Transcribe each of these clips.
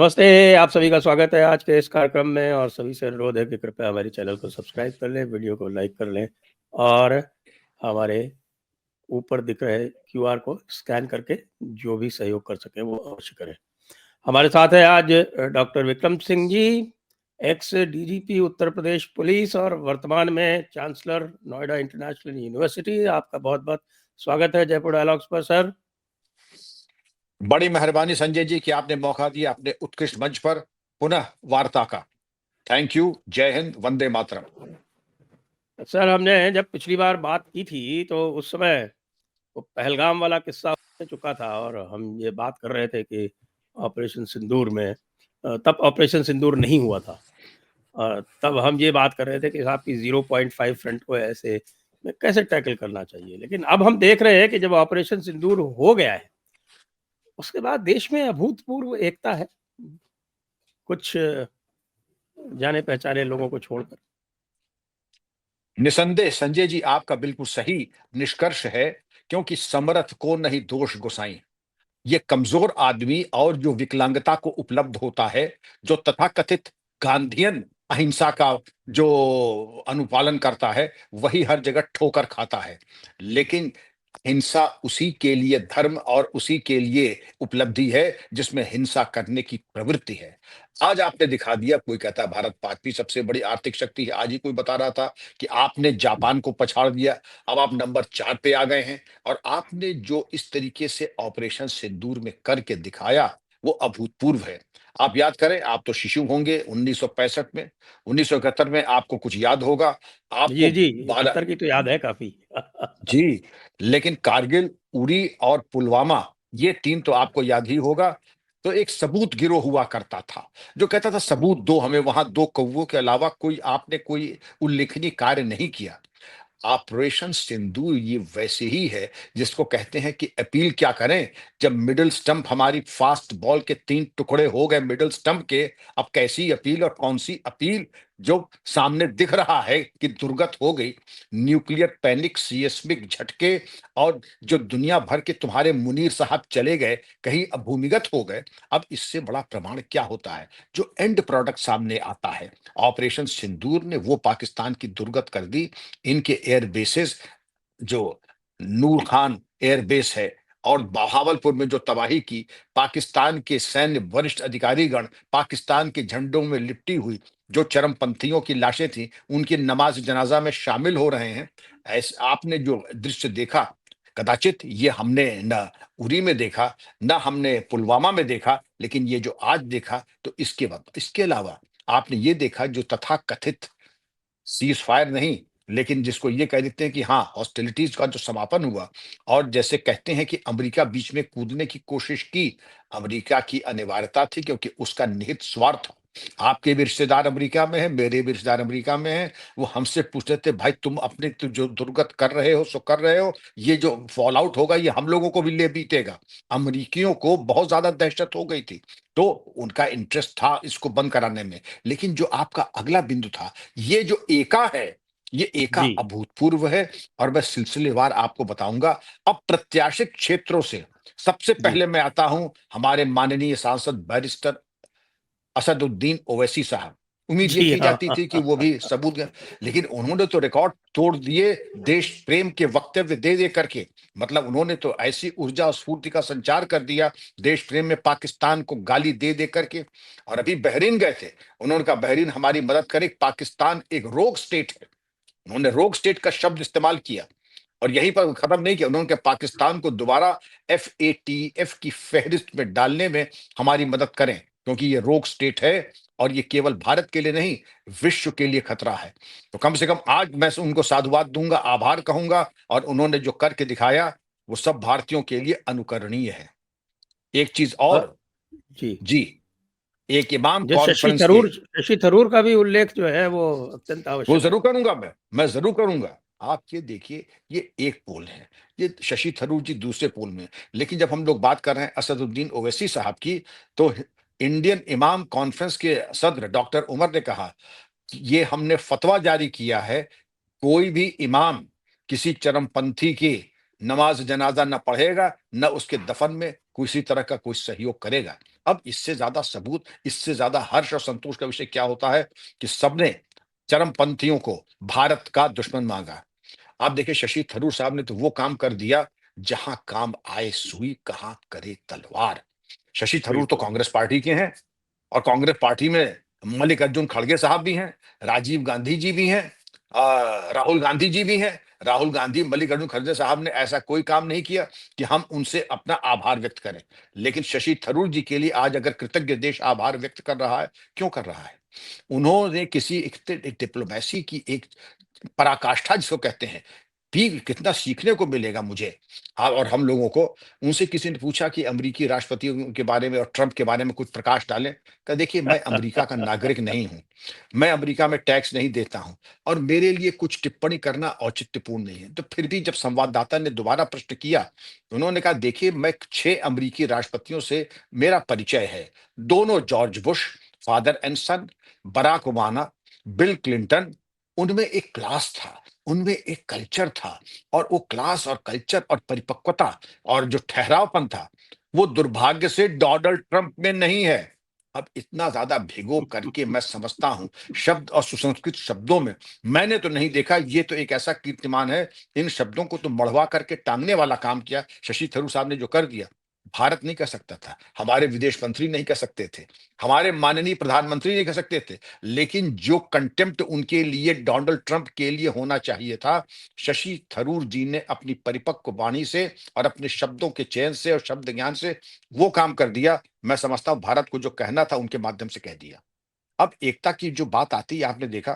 नमस्ते, आप सभी का स्वागत है आज के इस कार्यक्रम में और सभी से अनुरोध है कि कृपया हमारे चैनल को सब्सक्राइब कर लें, वीडियो को लाइक कर लें और हमारे ऊपर दिख रहे क्यूआर को स्कैन करके जो भी सहयोग कर सकें वो अवश्य करें। हमारे साथ है आज doctor Vikram Singh ji, x DGP Uttar Pradesh police और वर्तमान में चांसलर नोएडा इंटरनेशनल यूनिवर्सिटी। आपका बहुत-बहुत स्वागत है जयपुर डायलॉग्स पर सर। बड़ी मेहरबानी संजय जी कि आपने मौका दिया अपने उत्कृष्ट मंच पर पुनः वार्ता का। Thank you. जय हिंद, वंदे मातरम। सर, हमने जब पिछली बार बात की थी तो उस समय वो पहलगाम वाला किस्सा हो चुका था और हम ये बात कर रहे थे कि ऑपरेशन सिंदूर में तब ऑपरेशन सिंदूर नहीं हुआ था। तब हम ये बात कर रहे थे कि साहब की 0.5 फ्रंट को ऐसे में कैसे टैकल करना चाहिए। लेकिन अब हम देख रहे हैं कि जब ऑपरेशन सिंदूर हो गया है, उसके बाद देश में अभूतपूर्व एकता है, कुछ जाने-पहचाने लोगों को छोड़कर। निसंदेह संजय जी आपका बिल्कुल सही निष्कर्ष है, क्योंकि समर्थ को नहीं दोष गोसाई। ये कमजोर आदमी और जो विकलांगता को उपलब्ध होता है, जो तथाकथित गांधीयन अहिंसा का जो अनुपालन करता है, वही हर जगह ठोकर खाता है। लेकिन हिंसा उसी के लिए धर्म और उसी के लिए उपलब्धि है जिसमें हिंसा करने की प्रवृत्ति है। आज आपने दिखा दिया, कोई कहता है भारत पांचवी सबसे बड़ी आर्थिक शक्ति है। आज ही कोई बता रहा था कि आपने जापान को पछाड़ दिया, अब आप नंबर 4 पे आ गए हैं। और आपने जो इस तरीके से ऑपरेशन सिंदूर में करके दिखाया, वो अभूतपूर्व है। आप याद करें, आप तो शिशु होंगे 1965 में, 1971 में आपको कुछ याद होगा। जी, आपको जी, 12 71 की तो याद है काफ़ी। जी, लेकिन कारगिल, उरी और पुलवामा, ये 3 तो आपको याद ही होगा। तो एक सबूत गिरोह हुआ करता था, जो कहता था सबूत दो हमें, वहां 2 कौवों के अलावा कोई आपने कोई उल्लेखनीय कार्य नहीं किया। ऑपरेशन सिंदूर ये वैसे ही है जिसको कहते हैं कि अपील क्या करें, जब मिडिल स्टंप हमारी फास्ट बॉल के 3 टुकड़े हो गए मिडिल स्टंप के, अब कैसी अपील और कौन सी अपील, जो सामने दिख रहा है कि दुर्गत हो गई। न्यूक्लियर पैनिक, सिस्मिक झटके और जो दुनिया भर के तुम्हारे मुनीर साहब चले गए, कहीं भूमिगत हो गए। अब इससे बड़ा प्रमाण क्या होता है, जो एंड प्रोडक्ट सामने आता है। ऑपरेशन सिंदूर ने वो पाकिस्तान की दुर्गत कर दी। इनके एयर बेसेस, जो नूर खान एयर बेस है और बहावलपुर में जो तबाही की, पाकिस्तान के सैन्य वरिष्ठ अधिकारीगण पाकिस्तान के झंडों में लिपटी हुई जो चरमपंथियों की लाशें थी, उनकी नमाज जनाजा में शामिल हो रहे हैं। ऐसे आपने जो दृश्य देखा, कदाचित ये हमने न उरी में देखा, न हमने पुलवामा में देखा, लेकिन ये जो आज देखा, तो इसके बाद इसके अलावा आपने ये देखा जो तथाकथित सीज फायर नहीं, लेकिन जिसको ये कह देते हैं कि हाँ, हॉस्टिलिटीज का जो समापन हुआ। और जैसे कहते हैं कि अमेरिका बीच में कूदने की कोशिश की, अमेरिका की अनिवार्यता थी, क्योंकि उसका निहित स्वार्थ, आपके भी रिश्तेदार अमेरिका में है, मेरे भी रिश्तेदार अमेरिका में है, वो हमसे पूछते थे भाई तुम अपने तो जो दुर्गत कर रहे हो सो कर रहे हो, ये जो फॉल आउट होगा ये हम लोगों को भी ले बीतेगा। अमरीकियों को बहुत ज्यादा दहशत हो गई थी, तो उनका इंटरेस्ट था इसको बंद कराने में। लेकिन जो आपका अगला बिंदु था, ये जो एका है, ये एका जी। अभूतपूर्व है। और मैं सिलसिलेवार आपको बताऊंगा। अप्रत्याशित क्षेत्रों से सबसे जी। पहले मैं आता हूं हमारे माननीय सांसद बैरिस्टर असदुद्दीन ओवैसी साहब। उम्मीद ये जी, की हाँ। जाती थी कि वो भी सबूत लेकिन उन्होंने तो रिकॉर्ड तोड़ दिए, देश प्रेम के वक्तव्य दे दे करके। मतलब उन्होंने तो ऐसी ऊर्जा और स्फूर्ति का संचार कर दिया, देश प्रेम में पाकिस्तान को गाली दे दे करके। और अभी बहरीन गए थे, उन्होंने कहा बहरीन हमारी मदद करे, पाकिस्तान एक रोग स्टेट है। उन्होंने रोग स्टेट का शब्द इस्तेमाल किया। और यहीं पर खत्म नहीं किया, उन्होंने कहा पाकिस्तान को दोबारा FATF की फहरिस्त में डालने में हमारी मदद करें, क्योंकि ये रोग स्टेट है और ये केवल भारत के लिए नहीं, विश्व के लिए खतरा है। तो कम से कम आज मैं उनको साधुवाद दूंगा, आभार कहूंगा। और उन्होंने जो करके दिखाया, वो सब भारतीयों के लिए अनुकरणीय है। एक चीज अ, और, जी। जी, एक इमाम जो कॉन्फ्रेंस के, शशि थरूर का भी उल्लेख जो है वो अत्यंत वो आवश्यक है। जरूर करूंगा, मैं जरूर करूंगा। आप ये देखिए, ये एक पोल है, ये शशि थरूर जी दूसरे पोल में। लेकिन जब हम लोग बात कर रहे हैं असदुद्दीन ओवैसी साहब की, तो इंडियन इमाम कॉन्फ्रेंस के सदर डॉक्टर उमर ने कहा कि ये हमने फतवा जारी किया है, कोई भी इमाम किसी चरमपंथी की नमाज जनाजा न पढ़ेगा, न उसके दफन में किसी तरह का कोई सहयोग करेगा। अब इससे ज्यादा सबूत, इससे ज्यादा हर्ष और संतोष का विषय क्या होता है कि सबने चरमपंथियों को भारत का दुश्मन मांगा। आप देखिए शशि थरूर साहब ने तो वो काम कर दिया, जहां काम आए सुई, कहां करे तलवार। शशि थरूर तो बिल्कुल। कांग्रेस पार्टी के हैं, और कांग्रेस पार्टी में मल्लिकार्जुन खड़गे साहब भी हैं, राजीव गांधी जी भी हैं, राहुल गांधी जी भी हैं। राहुल गांधी, मल्लिकार्जुन खड़गे साहब ने ऐसा कोई काम नहीं किया कि हम उनसे अपना आभार व्यक्त करें। लेकिन शशि थरूर जी के लिए आज अगर कृतज्ञ देश आभार व्यक्त कर रहा है, क्यों कर रहा है? उन्होंने किसी एक डिप्लोमेसी की एक पराकाष्ठा जिसको कहते हैं, भी कितना सीखने को मिलेगा मुझे। और हम लोगों को, उनसे किसी ने पूछा कि अमेरिकी राष्ट्रपतियों के बारे में और ट्रंप के बारे में कुछ प्रकाश डालें। कहा देखिए, मैं अमेरिका का नागरिक नहीं हूं, मैं अमेरिका में टैक्स नहीं देता हूं, और मेरे लिए कुछ टिप्पणी करना औचित्यपूर्ण नहीं है। तो फिर भी जब संवाददाता ने दोबारा प्रश्न किया, उन्होंने कहा देखिए, मैं 6 अमेरिकी राष्ट्रपतियों से मेरा परिचय है। दोनों George Bush father and son, Barack Obama, Bill Clinton. उनमें एक क्लास था, उनमें एक कल्चर था, और वो क्लास और कल्चर और परिपक्वता और जो ठहरावपन था, वो दुर्भाग्य से डोनाल्ड ट्रंप में नहीं है। अब इतना ज्यादा भिगो करके मैं समझता हूं, शब्द और सुसंस्कृत शब्दों में मैंने तो नहीं देखा। ये तो एक ऐसा कीर्तिमान है, इन शब्दों को तो मढ़वा करके टांगने वाला काम किया शशि थरूर साहब ने जो कर दिया। भारत नहीं कर सकता था, हमारे विदेश मंत्री नहीं कर सकते थे, हमारे माननीय प्रधानमंत्री नहीं कर सकते थे। लेकिन जो कंटेम्प्ट उनके लिए डोनाल्ड ट्रंप के लिए होना चाहिए था, शशि थरूर जी ने अपनी परिपक्व वाणी से और अपने शब्दों के चयन से और शब्द ज्ञान से वो काम कर दिया। मैं समझता हूं भारत को जो कहना था उनके माध्यम से कह दिया। अब एकता की जो बात आती है, आपने देखा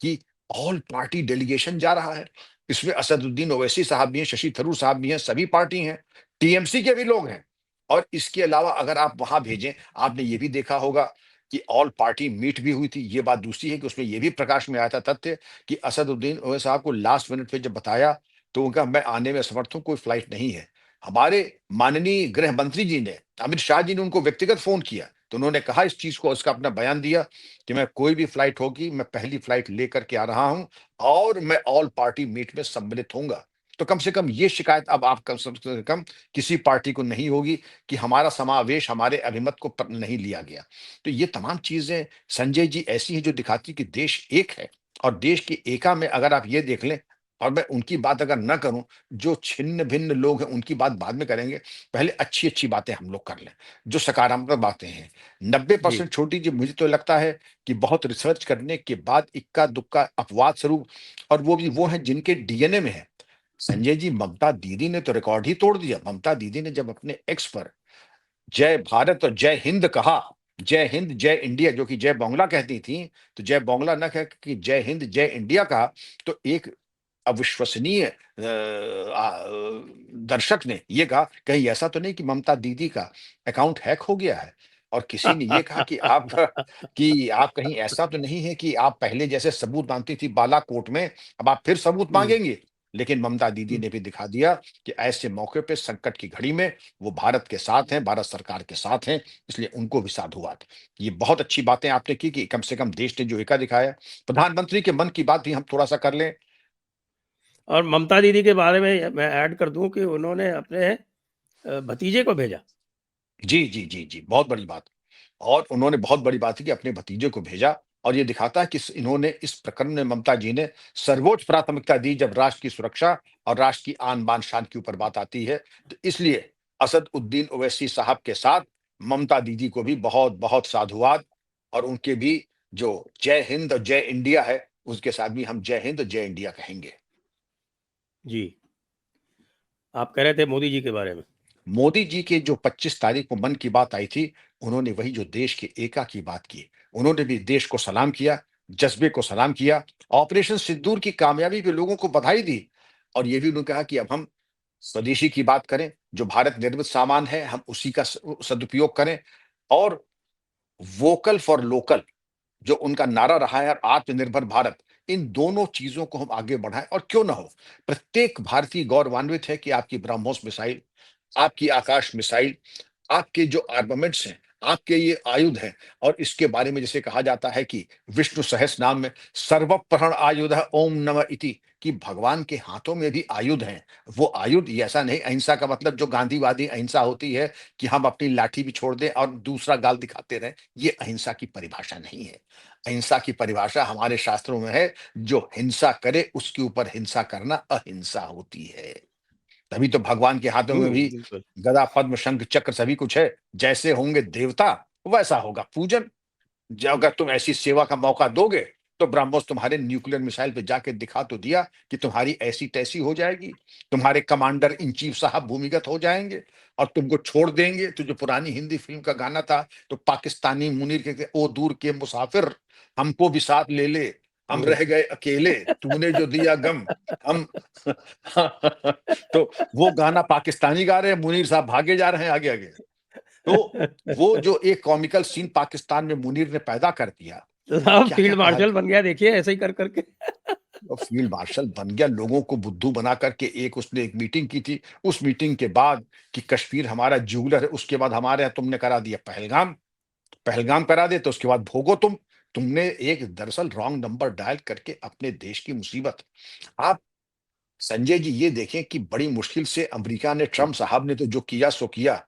कि ऑल पार्टी डेलीगेशन जा रहा है। इसमें असदुद्दीन ओवैसी साहब भी हैं, शशि थरूर साहब भी हैं, सभी पार्टी हैं, टीएमसी के भी लोग हैं। और इसके अलावा अगर आप वहां भेजें, आपने ये भी देखा होगा कि ऑल पार्टी मीट भी हुई थी। ये बात दूसरी है कि उसमें ये भी प्रकाश में आया था तथ्य कि असदुद्दीन ओवैसी साहब को लास्ट मिनट पे जब बताया, तो उनका मैं आने में असमर्थ हूं, कोई फ्लाइट नहीं है। हमारे माननीय गृह मंत्री जी ने, अमित शाह जी ने उनको व्यक्तिगत फोन किया, तो उन्होंने कहा इस चीज को, उसका अपना बयान दिया कि मैं कोई भी फ्लाइट होगी, मैं पहली फ्लाइट लेकर के आ रहा हूं, और मैं ऑल पार्टी मीट में सम्मिलित होऊंगा। तो कम से कम ये शिकायत अब आप कम से कम किसी पार्टी को नहीं होगी कि हमारा समावेश, हमारे अभिमत को नहीं लिया गया। तो ये तमाम चीजें संजय जी ऐसी हैं जो दिखाती कि देश एक है, और देश की एका में अगर आप ये देख लें, और मैं उनकी बात अगर ना करूं, जो छिन्न भिन्न लोग हैं उनकी बात बाद में करेंगे, पहले अच्छी अच्छी बातें हम लोग कर लें, जो सकारात्मक बातें हैं। नब्बे जी। परसेंट छोटी जी, मुझे तो लगता है कि बहुत रिसर्च करने के बाद इक्का दुक्का अपवाद स्वरूप, और वो भी वो हैं जिनके डीएनए में है। संजय जी, ममता दीदी ने तो रिकॉर्ड ही तोड़ दिया। ममता दीदी ने जब अपने एक्स पर जय भारत और जय हिंद कहा, जय हिंद जय इंडिया, जो कि जय बांग्ला कहती थी, तो जय बांग्ला न कह कि जय हिंद जय इंडिया कहा, तो एक अविश्वसनीय दर्शक ने ये कहा कहीं ऐसा तो नहीं कि ममता दीदी का अकाउंट हैक हो गया है। और किसी ने ये कहा कि आप कहीं ऐसा तो नहीं है कि आप पहले जैसे सबूत मांगती थी बालाकोट में, अब आप फिर सबूत हम्म, मांगेंगे। लेकिन ममता दीदी ने भी दिखा दिया कि ऐसे मौके पे, संकट की घड़ी में, वो भारत के साथ हैं, भारत सरकार के साथ हैं, इसलिए उनको भी साधुवाद। ये बहुत अच्छी बातें आपने की कि कम से कम देश ने जो एका दिखाया। प्रधानमंत्री के मन की बात भी हम थोड़ा सा कर लें। और ममता दीदी के बारे में मैं ऐड कर दूं कि उन्होंने अपने भतीजे को भेजा। जी, जी, जी, जी, बहुत बड़ी बात। और उन्होंने बहुत बड़ी बात है कि अपने भतीजे को भेजा, और ये दिखाता है कि इन्होंने इस प्रकरण में, ममता जी ने सर्वोच्च प्राथमिकता दी जब राष्ट्र की सुरक्षा और राष्ट्र की आन बान शान के ऊपर बात आती है। तो इसलिए असदुद्दीन ओवैसी साहब के साथ ममता दीदी को भी बहुत बहुत साधुवाद, और उनके भी जो जय हिंद और जय इंडिया है, उसके साथ भी हम जय हिंद और जय इंडिया कहेंगे। जी। आप कह रहे थे मोदी जी के बारे में। मोदी जी के जो 25 तारीख को मन की बात आई थी, उन्होंने वही जो देश के एका की बात की। उन्होंने भी देश को सलाम किया, जज्बे को सलाम किया, ऑपरेशन सिंदूर की कामयाबी पे लोगों को बधाई दी, और ये भी उन्होंने कहा कि अब हम स्वदेशी की बात करें, जो भारत निर्मित सामान है हम उसी का सदुपयोग करें, और वोकल फॉर लोकल जो उनका नारा रहा है, और आत्मनिर्भर भारत, इन दोनों चीजों को हम आगे बढ़ाएं। और क्यों ना हो, प्रत्येक भारतीय गौरवान्वित है कि आपकी ब्रह्मोस मिसाइल, आपकी आकाश मिसाइल, आपके जो आर्मामेंट्स हैं, आपके ये आयुध हैं। और इसके बारे में जैसे कहा जाता है कि विष्णु सहस्त्र नाम में सर्वप्रहण आयुध है ओम नमः इति, कि भगवान के हाथों में भी आयुध हैं। वो आयुध ये ऐसा नहीं, अहिंसा का मतलब जो गांधीवादी अहिंसा होती है कि हम अपनी लाठी भी छोड़ दें और दूसरा गाल दिखाते रहें, ये अहिंसा की परिभाषा नहीं है। अहिंसा की परिभाषा हमारे शास्त्रों में है, जो हिंसा करे उसके ऊपर हिंसा करना अहिंसा होती है। तभी तो भगवान के हाथों में भी बिल्कुल। गदा पद्म शंख चक्र सभी कुछ है। जैसे होंगे देवता वैसा होगा पूजन। अगर तुम ऐसी सेवा का मौका दोगे तो ब्रह्मोस तुम्हारे न्यूक्लियर मिसाइल पे जाके दिखा तो दिया कि तुम्हारी ऐसी तैसी हो जाएगी। तुम्हारे कमांडर इन चीफ साहब भूमिगत हो जाएंगे और तुमको छोड़ देंगे। तो जो पुरानी हिंदी फिल्म का गाना था, तो पाकिस्तानी मुनीर के ओ दूर के मुसाफिर, हमको भी साथ ले ले, हम हम्म। रह गए अकेले, तूने जो दिया गम, हम तो वो गाना पाकिस्तानी गा रहे हैं, मुनीर साहब भागे जा रहे हैं आगे आगे। तो वो जो एक कॉमिकल सीन पाकिस्तान में मुनीर ने पैदा कर दिया, तो साहब क्या क्या फील्ड कहा मार्शल जाए। बन गया, देखिए ऐसे ही कर करके। और फील्ड मार्शल बन गया, लोगों को बुद्धू बना करके एक उसने एक मीटिंग की थी। उस मीटिंग के बाद कि कश्मीर हमारा ज्यूलर है, उसके बाद हमारे यहाँ तुमने करा दिया पहलगाम। पहलगाम करा दे तो उसके बाद भोगो तुमने एक दरअसल रॉन्ग नंबर डायल करके अपने देश की मुसीबत। आप संजय जी ये देखें कि बड़ी मुश्किल से अमेरिका ने, ट्रम्प साहब ने तो जो किया सो किया।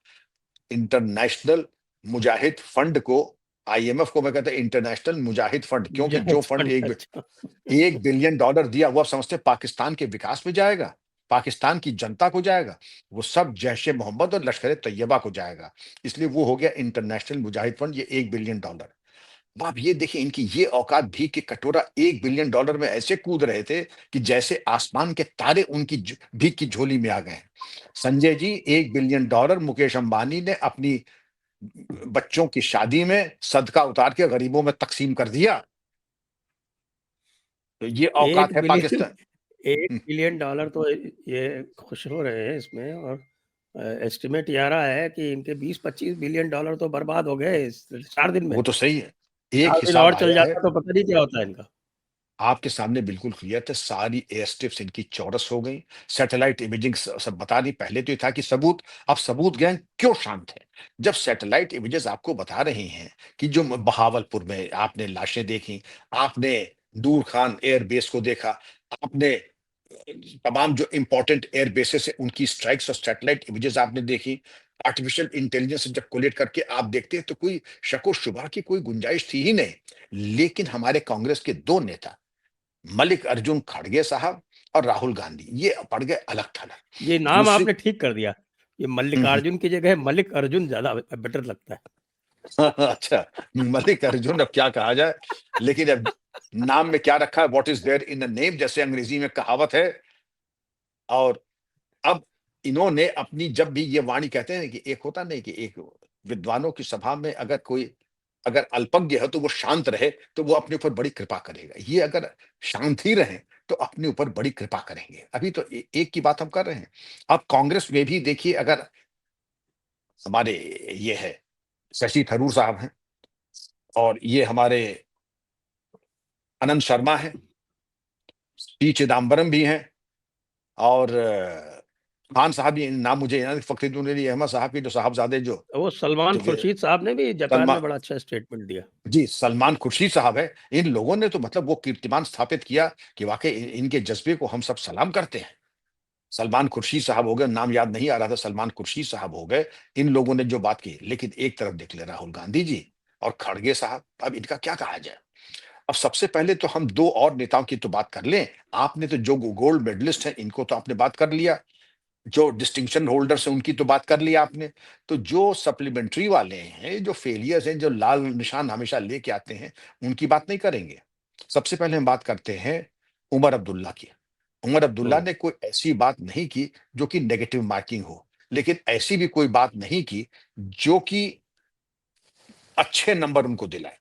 इंटरनेशनल मुजाहिद फंड को, आईएमएफ को मैं कहता इंटरनेशनल मुजाहिद फंड, क्योंकि जो जहेज फंड फंड, अच्छा। 1 बिलियन डॉलर दिया, वो आप समझते हैं पाकिस्तान के विकास में जाएगा, पाकिस्तान की जनता को जाएगा? वो सब जैश ए मोहम्मद और लश्कर ए तैयबा को जाएगा। इसलिए वो हो गया इंटरनेशनल मुजाहिद फंड, ये 1 बिलियन डॉलर। अब आप ये देखिए इनकी ये औकात, भी कि कटोरा 1 बिलियन डॉलर में ऐसे कूद रहे थे कि जैसे आसमान के तारे उनकी भीख की झोली में आ गए। संजय जी 1 बिलियन डॉलर मुकेश अंबानी ने अपनी बच्चों की शादी में सदका उतार के गरीबों में तकसीम कर दिया। तो ये एक औकात है बिलियन पाकिस्तान। 1 बिलियन डॉलर तो ये खुश हो रहे हैं इसमें। और एस्टिमेट ये आ रहा है कि इनके 20-25 बिलियन डॉलर तो बर्बाद हो गए इस 4 दिन में। वो तो सही है। एक 4 दिन हिसाब और चल आया है, जाता तो पता नहीं क्या होता है इनका। आपके सामने बिल्कुल क्लियर थे, सारी एयर स्ट्रिप्स इनकी चौरस हो गई। सैटेलाइट इमेजिंग सब बता दी। पहले तो ये था कि सबूत, अब सबूत गए क्यों शांत है? जब सैटेलाइट इमेजेस आपको बता रही हैं कि जो बहावलपुर में आपने लाशें देखी, आपने दूर खान एयर बेस को देखा, आपने तमाम जो इंपॉर्टेंट एयर बेसेस है उनकी स्ट्राइक्स और सैटेलाइट इमेजेस आपने देखी, आर्टिफिशियल इंटेलिजेंस जब कोलेट करके आप देखते हैं तो कोई शको शुबा की कोई गुंजाइश थी ही नहीं। लेकिन हमारे कांग्रेस के दो नेता, मल्लिक अर्जुन खड़गे साहब और राहुल गांधी, ये पड़ गए अलग थलग। ये नाम दूसरी आपने ठीक कर दिया। ये मल्लिकार्जुन की जगह मल्लिक अर्जुन ज़्यादा बेटर लगता है। अच्छा, मल्लिक अर्जुन अब क्या कहा जाए, लेकिन अब नाम में क्या रखा है, what is there in the name, जैसे अंग्रेजी में कहावत है। और अब इन्होंने अपनी, जब भी ये वाणी कहते हैं कि एक होता नहीं कि एक विद्वानों की सभा में अगर कोई अगर अल्पज्ञ है तो वो शांत रहे तो वो अपने ऊपर बड़ी कृपा करेगा। ये अगर शांत ही रहे तो अपने ऊपर बड़ी कृपा करेंगे। अभी तो एक की बात हम कर रहे हैं। अब कांग्रेस में भी देखिए, अगर हमारे ये है शशि थरूर साहब हैं, और ये हमारे आनंद शर्मा है, पी चिदम्बरम भी हैं, और खान साहब, ये नाम मुझे याद है, फखरुद्दीन अहमद साहब के जो साहबजादे जो वो सलमान थे, खुर्शीद साहब ने भी जापान सलमान, में बड़ा अच्छा स्टेटमेंट दिया। जी सलमान खुर्शीद साहब है। इन लोगों ने तो मतलब वो कीर्तिमान स्थापित किया कि वाकई इनके जज्बे को हम सब सलाम करते हैं। सलमान खुर्शीद साहब हो गए, नाम याद नहीं आ रहा था, सलमान खुर्शीद साहब हो गए। इन लोगों ने जो बात की, लेकिन एक तरफ देख ले राहुल गांधी जी और खड़गे साहब, अब इनका क्या कहा जाए। अब सबसे पहले तो हम दो और नेताओं की तो बात कर लें। आपने तो जो गोल्ड मेडलिस्ट है इनको तो आपने बात कर लिया, जो डिस्टिंक्शन होल्डर्स हैं उनकी तो बात कर लिया आपने। तो जो सप्लीमेंट्री वाले हैं, जो फेलियर्स हैं, जो लाल निशान हमेशा लेके आते हैं, उनकी बात नहीं करेंगे। सबसे पहले हम बात करते हैं उमर अब्दुल्ला की। उमर अब्दुल्ला हम्म। ने कोई ऐसी बात नहीं की जो कि नेगेटिव मार्किंग हो, लेकिन ऐसी भी कोई बात नहीं की जो कि अच्छे नंबर उनको दिलाए।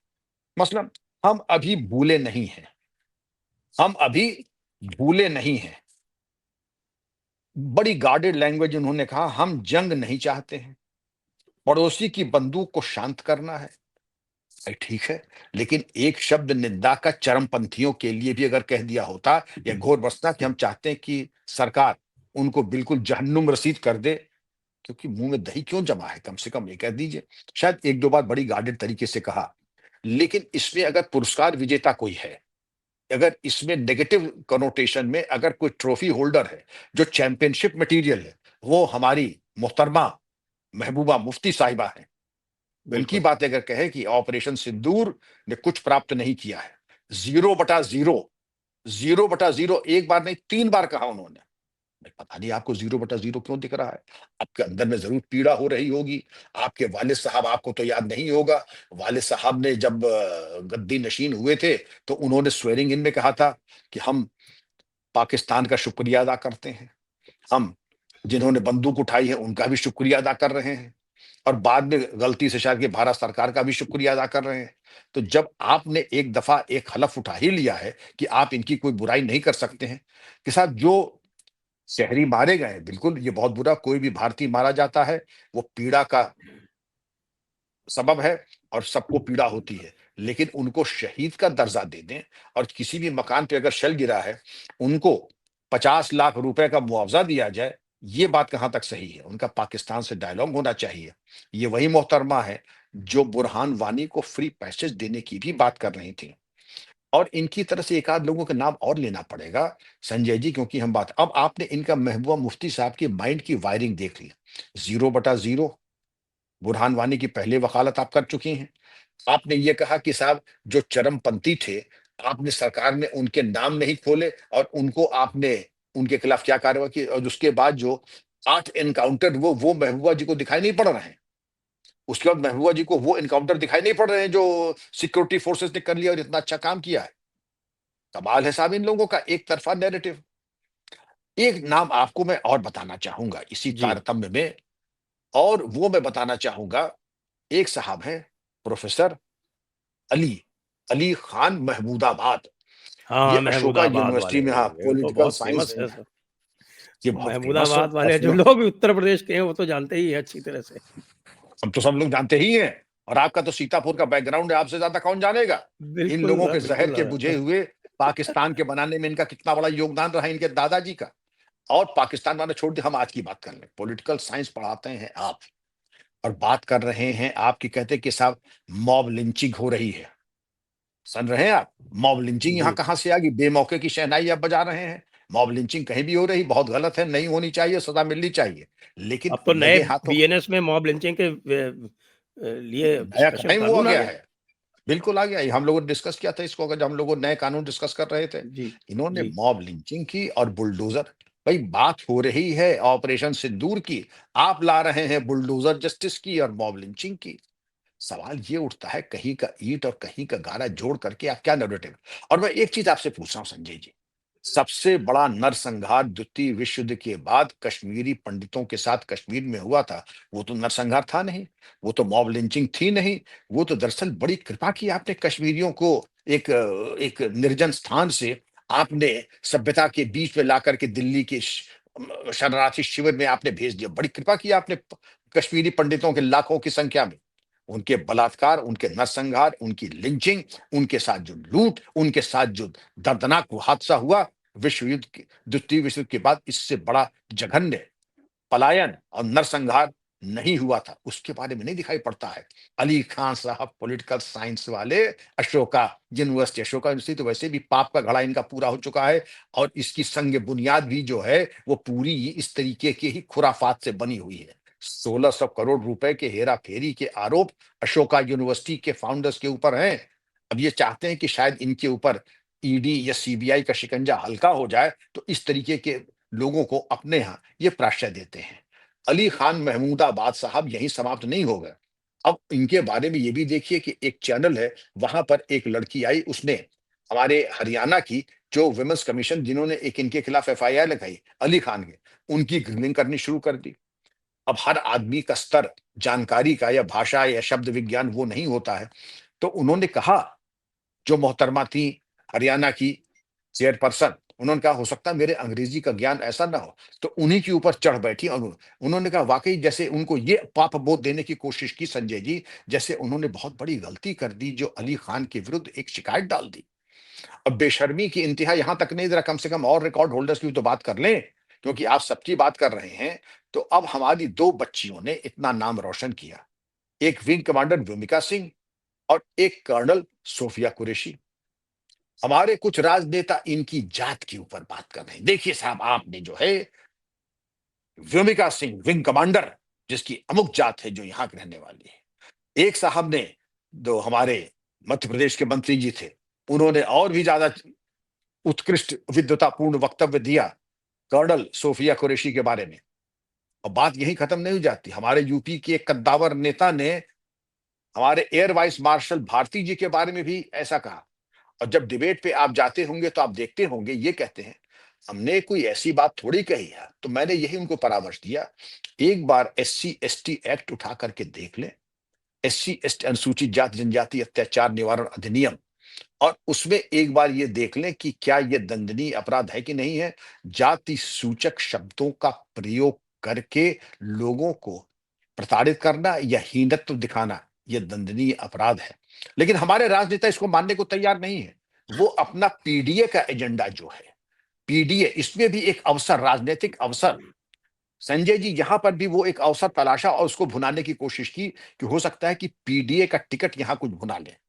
मतलब हम अभी भूले नहीं हैं, हम अभी भूले नहीं हैं। बड़ी गार्डेड लैंग्वेज उन्होंने कहा, हम जंग नहीं चाहते हैं, पड़ोसी की बंदूक को शांत करना है। भाई ठीक है, लेकिन एक शब्द निंदा का चरमपंथियों के लिए भी अगर कह दिया होता या घोर बसता कि हम चाहते हैं कि सरकार उनको बिल्कुल जहन्नुम रसीद कर दे, क्योंकि मुंह में दही क्यों जमा है, कम से कम ये कह दीजिए। शायद एक दो बार बड़ी गार्डेड तरीके से कहा, लेकिन इसमें अगर पुरस्कार विजेता कोई है, अगर इसमें नेगेटिव कनोटेशन में अगर कोई ट्रॉफी होल्डर है, जो चैंपियनशिप मटेरियल है, वो हमारी मोहतरमा महबूबा मुफ्ती साहिबा हैं। उनकी बिल्कुल। बात अगर कहे कि ऑपरेशन सिंदूर ने कुछ प्राप्त नहीं किया है, 0/0, 0/0, एक बार नहीं 3 बार कहा उन्होंने। मैं पता नहीं आपको 0/0 क्यों दिख रहा है? आपके अंदर में ज़रूर पीड़ा हो रही होगी। आपके वालिद साहब, आपको तो याद नहीं होगा, वालिद साहब ने जब गद्दी नशीन हुए थे, तो उन्होंने स्वेरिंग इन में कहा था कि हम पाकिस्तान का शुक्रिया अदा करते हैं। हम जिन्होंने बंदूक उठाई है, उनका भी शुक्रिया अदा कर रहे हैं। और बाद में गलती से शायद कि भारत सरकार का भी शुक्रिया अदा कर रहे हैं। तो जब आपने एक दफा एक हलफ उठा ही लिया है कि आप इनकी कोई बुराई नहीं कर सकते हैं, के साथ जो शहरी मारे गए, बिल्कुल ये बहुत बुरा, कोई भी भारतीय मारा जाता है, वो पीड़ा का सबब है और सबको पीड़ा होती है। लेकिन उनको शहीद का दर्जा दे दें, और किसी भी मकान पे अगर शेल गिरा है, उनको 50 लाख रुपए का मुआवजा दिया जाए, ये बात कहाँ तक सही है? उनका पाकिस्तान से डायलॉग होना चाहिए। ये वही मोहतरमा है जो बुरहान वानी को फ्री पैसेज देने की भी बात कर रही थी। और इनकी तरफ से एक आध लोगों के नाम और लेना पड़ेगा संजय जी, क्योंकि हम बात, अब आपने इनका महबूबा मुफ्ती साहब की माइंड की वायरिंग देख ली। 0/0 बुरहान वानी की पहले वकालत आप कर चुकी हैं। आपने ये कहा कि साहब जो चरमपंथी थे, आपने, सरकार ने उनके नाम नहीं खोले और उनको आपने उनके खिलाफ क्या कार्रवाई की, और उसके बाद जो 8 एनकाउंटर वो महबूबा जी को दिखाई नहीं पड़ रहे हैं। उसके बाद महबूबा जी को वो एनकाउंटर दिखाई नहीं पड़ रहे हैं जो सिक्योरिटी फोर्सेस ने कर लिया और इतना अच्छा काम किया है। कमाल है साहब इन लोगों का एक तरफा नैरेटिव। एक नाम आपको मैं और बताना चाहूंगा इसी जी। तारतम्य में, और वो मैं बताना चाहूंगा, एक साहब हैं प्रोफेसर अली अली खान महमूदाबाद। ये हाँ, अशोका महमूदाबाद यूनिवर्सिटी वाले, में, हाँ, ये तो पॉलिटिकल बहुत साइंस फेमस में है है। सर। ये बहुत फेमस है। महमूदाबाद और वाले जो सुनो, लोग उत्तर प्रदेश के हैं वो तो जानते ही हैं अच्छी तरह से। हम तो सब लोग जानते ही हैं। और आपका तो सीतापुर का बैकग्राउंड है, आपसे ज्यादा कौन जानेगा? इन बिल्कुल लोगों के जहर बिल्कुल। के बुझे हुए पाकिस्तान के बनाने में इनका कितना बड़ा योगदान रहा है, इनके दादाजी का। और पाकिस्तान वाले छोड़ दिया, हम आज की बात कर लें। पॉलिटिकल साइंस पढ़ाते हैं आप, और बात कर रहे हैं आपकी, कहते हैं कि साहब मॉब लिंचिंग हो रही है। सुन रहे हैं आप? मॉब लिंचिंग यहाँ जी। कहाँ से आ गई? बेमौके की शहनाई आप बजा रहे हैं। मॉब लिंचिंग कहीं भी हो रही, बहुत गलत है, नहीं होनी चाहिए, सजा मिलनी चाहिए। लेकिन अब तो नए लगे हाथों बीएनएस में मॉब लिंचिंग के लिए नया स्पेशल क्राइम हुआ कानून आ गया गया। है। बिल्कुल आ गया। ये हम लोगों ने डिस्कस किया था इसको, अगर हम लोगों नए कानून डिस्कस कर रहे थे। जी। इन्होंने जी। मॉब लिंचिंग की और बुलडोजर। भाई बात हो रही है ऑपरेशन सिंदूर की, आप ला रहे हैं बुलडोजर जस्टिस की और मॉब लिंचिंग की। सवाल ये उठता है, कहीं का ईंट और कहीं का गारा जोड़ करके आप क्या नैरेटिव। और मैं एक चीज आपसे पूछ रहा हूं संजय जी, सबसे बड़ा नरसंहार द्वितीय विश्व युद्ध के बाद कश्मीरी पंडितों के साथ कश्मीर में हुआ था, वो तो नरसंहार था नहीं, वो तो मॉब लिंचिंग थी नहीं। वो तो दरअसल बड़ी कृपा की आपने कश्मीरियों को, एक निर्जन स्थान से आपने सभ्यता के बीच में ला करके दिल्ली के शरणार्थी शिविर में आपने भेज दिया। बड़ी कृपा की आपने कश्मीरी पंडितों के लाखों की संख्या में। उनके बलात्कार, उनके नरसंहार, उनकी लिंचिंग, उनके साथ जो लूट, उनके साथ जो दर्दनाक हादसा हुआ विश्व युद्ध के, द्वितीय विश्व युद्ध के बाद, इससे बड़ा जघन्य पलायन और नरसंहार नहीं हुआ था, उसके बारे में नहीं दिखाई पड़ता है। अली खान साहब पॉलिटिकल साइंस वाले, अशोका यूनिवर्सिटी, अशोका यूनिवर्सिटी तो वैसे भी पाप का घड़ा इनका पूरा हो चुका है। और इसकी संग बुनियाद भी जो है वो पूरी इस तरीके के ही खुराफात से बनी हुई है। 1600 करोड़ रुपए के हेरा फेरी के आरोप अशोका यूनिवर्सिटी के फाउंडर्स के ऊपर हैं। अब ये चाहते हैं कि शायद इनके ऊपर ईडी या सीबीआई का शिकंजा हल्का हो जाए, तो इस तरीके के लोगों को अपने यहाँ ये प्राश्रय देते हैं। अली खान महमूदाबाद साहब यहीं समाप्त नहीं हो गए। अब इनके बारे में ये भी देखिए कि एक चैनल है, वहां पर एक लड़की आई, उसने हमारे हरियाणा की जो विमेंस कमीशन, जिन्होंने एक इनके खिलाफ एफआईआर लगाई अली खान के, उनकी ग्रिलिंग करनी शुरू कर दी। अब हर आदमी का स्तर जानकारी का या भाषा या शब्द विज्ञान वो नहीं होता है। तो उन्होंने कहा, जो मोहतरमा थी हरियाणा की चेयरपर्सन, उन्होंने कहा हो सकता है मेरे अंग्रेजी का ज्ञान ऐसा ना हो, तो उन्हीं के ऊपर चढ़ बैठी। और उन्होंने कहा वाकई, जैसे उनको ये पाप बोध देने की कोशिश की संजय जी, जैसे उन्होंने बहुत बड़ी गलती कर दी जो अली खान के विरुद्ध एक शिकायत डाल दी। अब बेशर्मी की इंतहा यहां तक नहीं, जरा कम से कम और रिकॉर्ड होल्डर्स की भी तो बात कर लें क्योंकि आप सबकी बात कर रहे हैं, तो अब हमारी 2 बच्चियों ने इतना नाम रोशन किया। एक विंग कमांडर व्योमिका सिंह और एक कर्नल सोफिया कुरैशी। हमारे कुछ राजनेता इनकी जात के ऊपर बात कर रहे हैं। देखिए साहब, आपने जो है व्योमिका सिंह विंग कमांडर, जिसकी अमुक जात है, जो यहाँ की रहने वाली है। एक साहब ने, जो हमारे मध्य प्रदेश के मंत्री जी थे, उन्होंने और भी ज्यादा उत्कृष्ट विद्वतापूर्ण वक्तव्य दिया कर्नल सोफिया कुरैशी के बारे में। और बात यही खत्म नहीं हो जाती। हमारे यूपी के एक कद्दावर नेता ने हमारे एयर वाइस मार्शल भारती जी के बारे में भी ऐसा कहा। और जब डिबेट पे आप जाते होंगे तो आप देखते होंगे, ये कहते हैं हमने कोई ऐसी बात थोड़ी कही है। तो मैंने यही उनको परामर्श दिया, एक बार SC ST एक्ट उठा करके देख लें, SC ST अनुसूचित जाति जनजाति अत्याचार निवारण अधिनियम, और उसमें एक बार ये देख लें कि क्या ये दंडनीय अपराध है कि नहीं है। जाति सूचक शब्दों का प्रयोग करके लोगों को प्रताड़ित करना या हीनत्व दिखाना, ये दंडनीय अपराध है। लेकिन हमारे राजनेता इसको मानने को तैयार नहीं है। वो अपना PDA का एजेंडा जो है, PDA, इसमें भी एक अवसर, राजनीतिक अवसर, संजय जी, यहां पर भी वो एक अवसर तलाशा और उसको भुनाने की कोशिश की कि हो सकता है कि PDA का टिकट यहां कुछ भुना ले।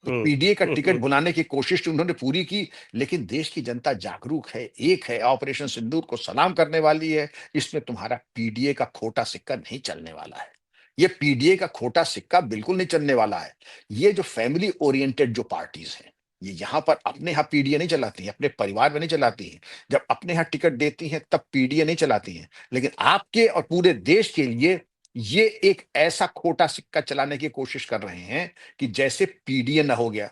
तो PDA का टिकट बुलाने की कोशिश तो उन्होंने पूरी की, लेकिन देश की जनता जागरूक है, एक है, ऑपरेशन सिंदूर को सलाम करने वाली है। इसमें तुम्हारा PDA का खोटा सिक्का नहीं चलने वाला है। ये PDA का खोटा सिक्का बिल्कुल नहीं चलने वाला है। ये जो फैमिली ओरिएंटेड जो पार्टीज हैं, ये यहाँ पर अपने यहाँ PDA नहीं चलाती हैं, अपने परिवार में नहीं चलाती हैं। जब अपने यहाँ टिकट देती हैं तब PDA नहीं चलाती हैं। लेकिन आपके और पूरे देश के लिए ये एक ऐसा खोटा सिक्का चलाने की कोशिश कर रहे हैं कि जैसे PDA न हो गया।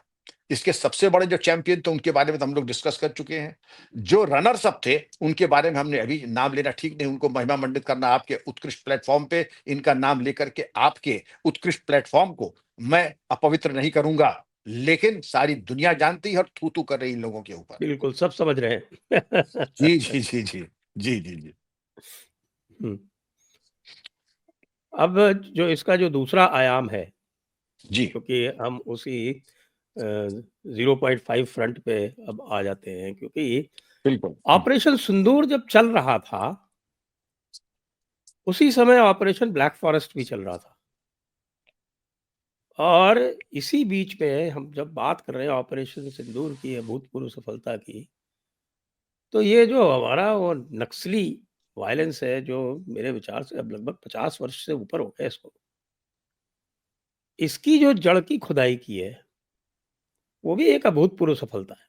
इसके सबसे बड़े जो चैंपियन थे उनके बारे में तो हम लोग डिस्कस कर चुके हैं। जो रनर्स अप थे उनके बारे में हमने अभी नाम लेना ठीक नहीं, उनको महिमा मंडित करना आपके उत्कृष्ट प्लेटफॉर्म पे इनका नाम लेकर के आपके उत्कृष्ट प्लेटफॉर्म को मैं अपवित्र नहीं करूंगा। लेकिन सारी दुनिया जानती है और थू थू कर रही इन लोगों के ऊपर। बिल्कुल सब समझ रहे हैं। जी जी जी जी जी जी जी हम्म। अब जो इसका जो दूसरा आयाम है, जी क्योंकि हम उसी 0.5 फ्रंट पे अब आ जाते हैं, क्योंकि बिल्कुल। ऑपरेशन सिंदूर जब चल रहा था उसी समय ऑपरेशन ब्लैक फॉरेस्ट भी चल रहा था। और इसी बीच में हम जब बात कर रहे हैं ऑपरेशन सिंदूर की अभूतपूर्व सफलता की, तो ये जो हमारा वो नक्सली वायलेंस है, जो मेरे विचार से अब लगभग 50 वर्ष से ऊपर हो गया इसको, इसकी जो जड़ की खुदाई की है वो भी एक अभूतपूर्व सफलता है।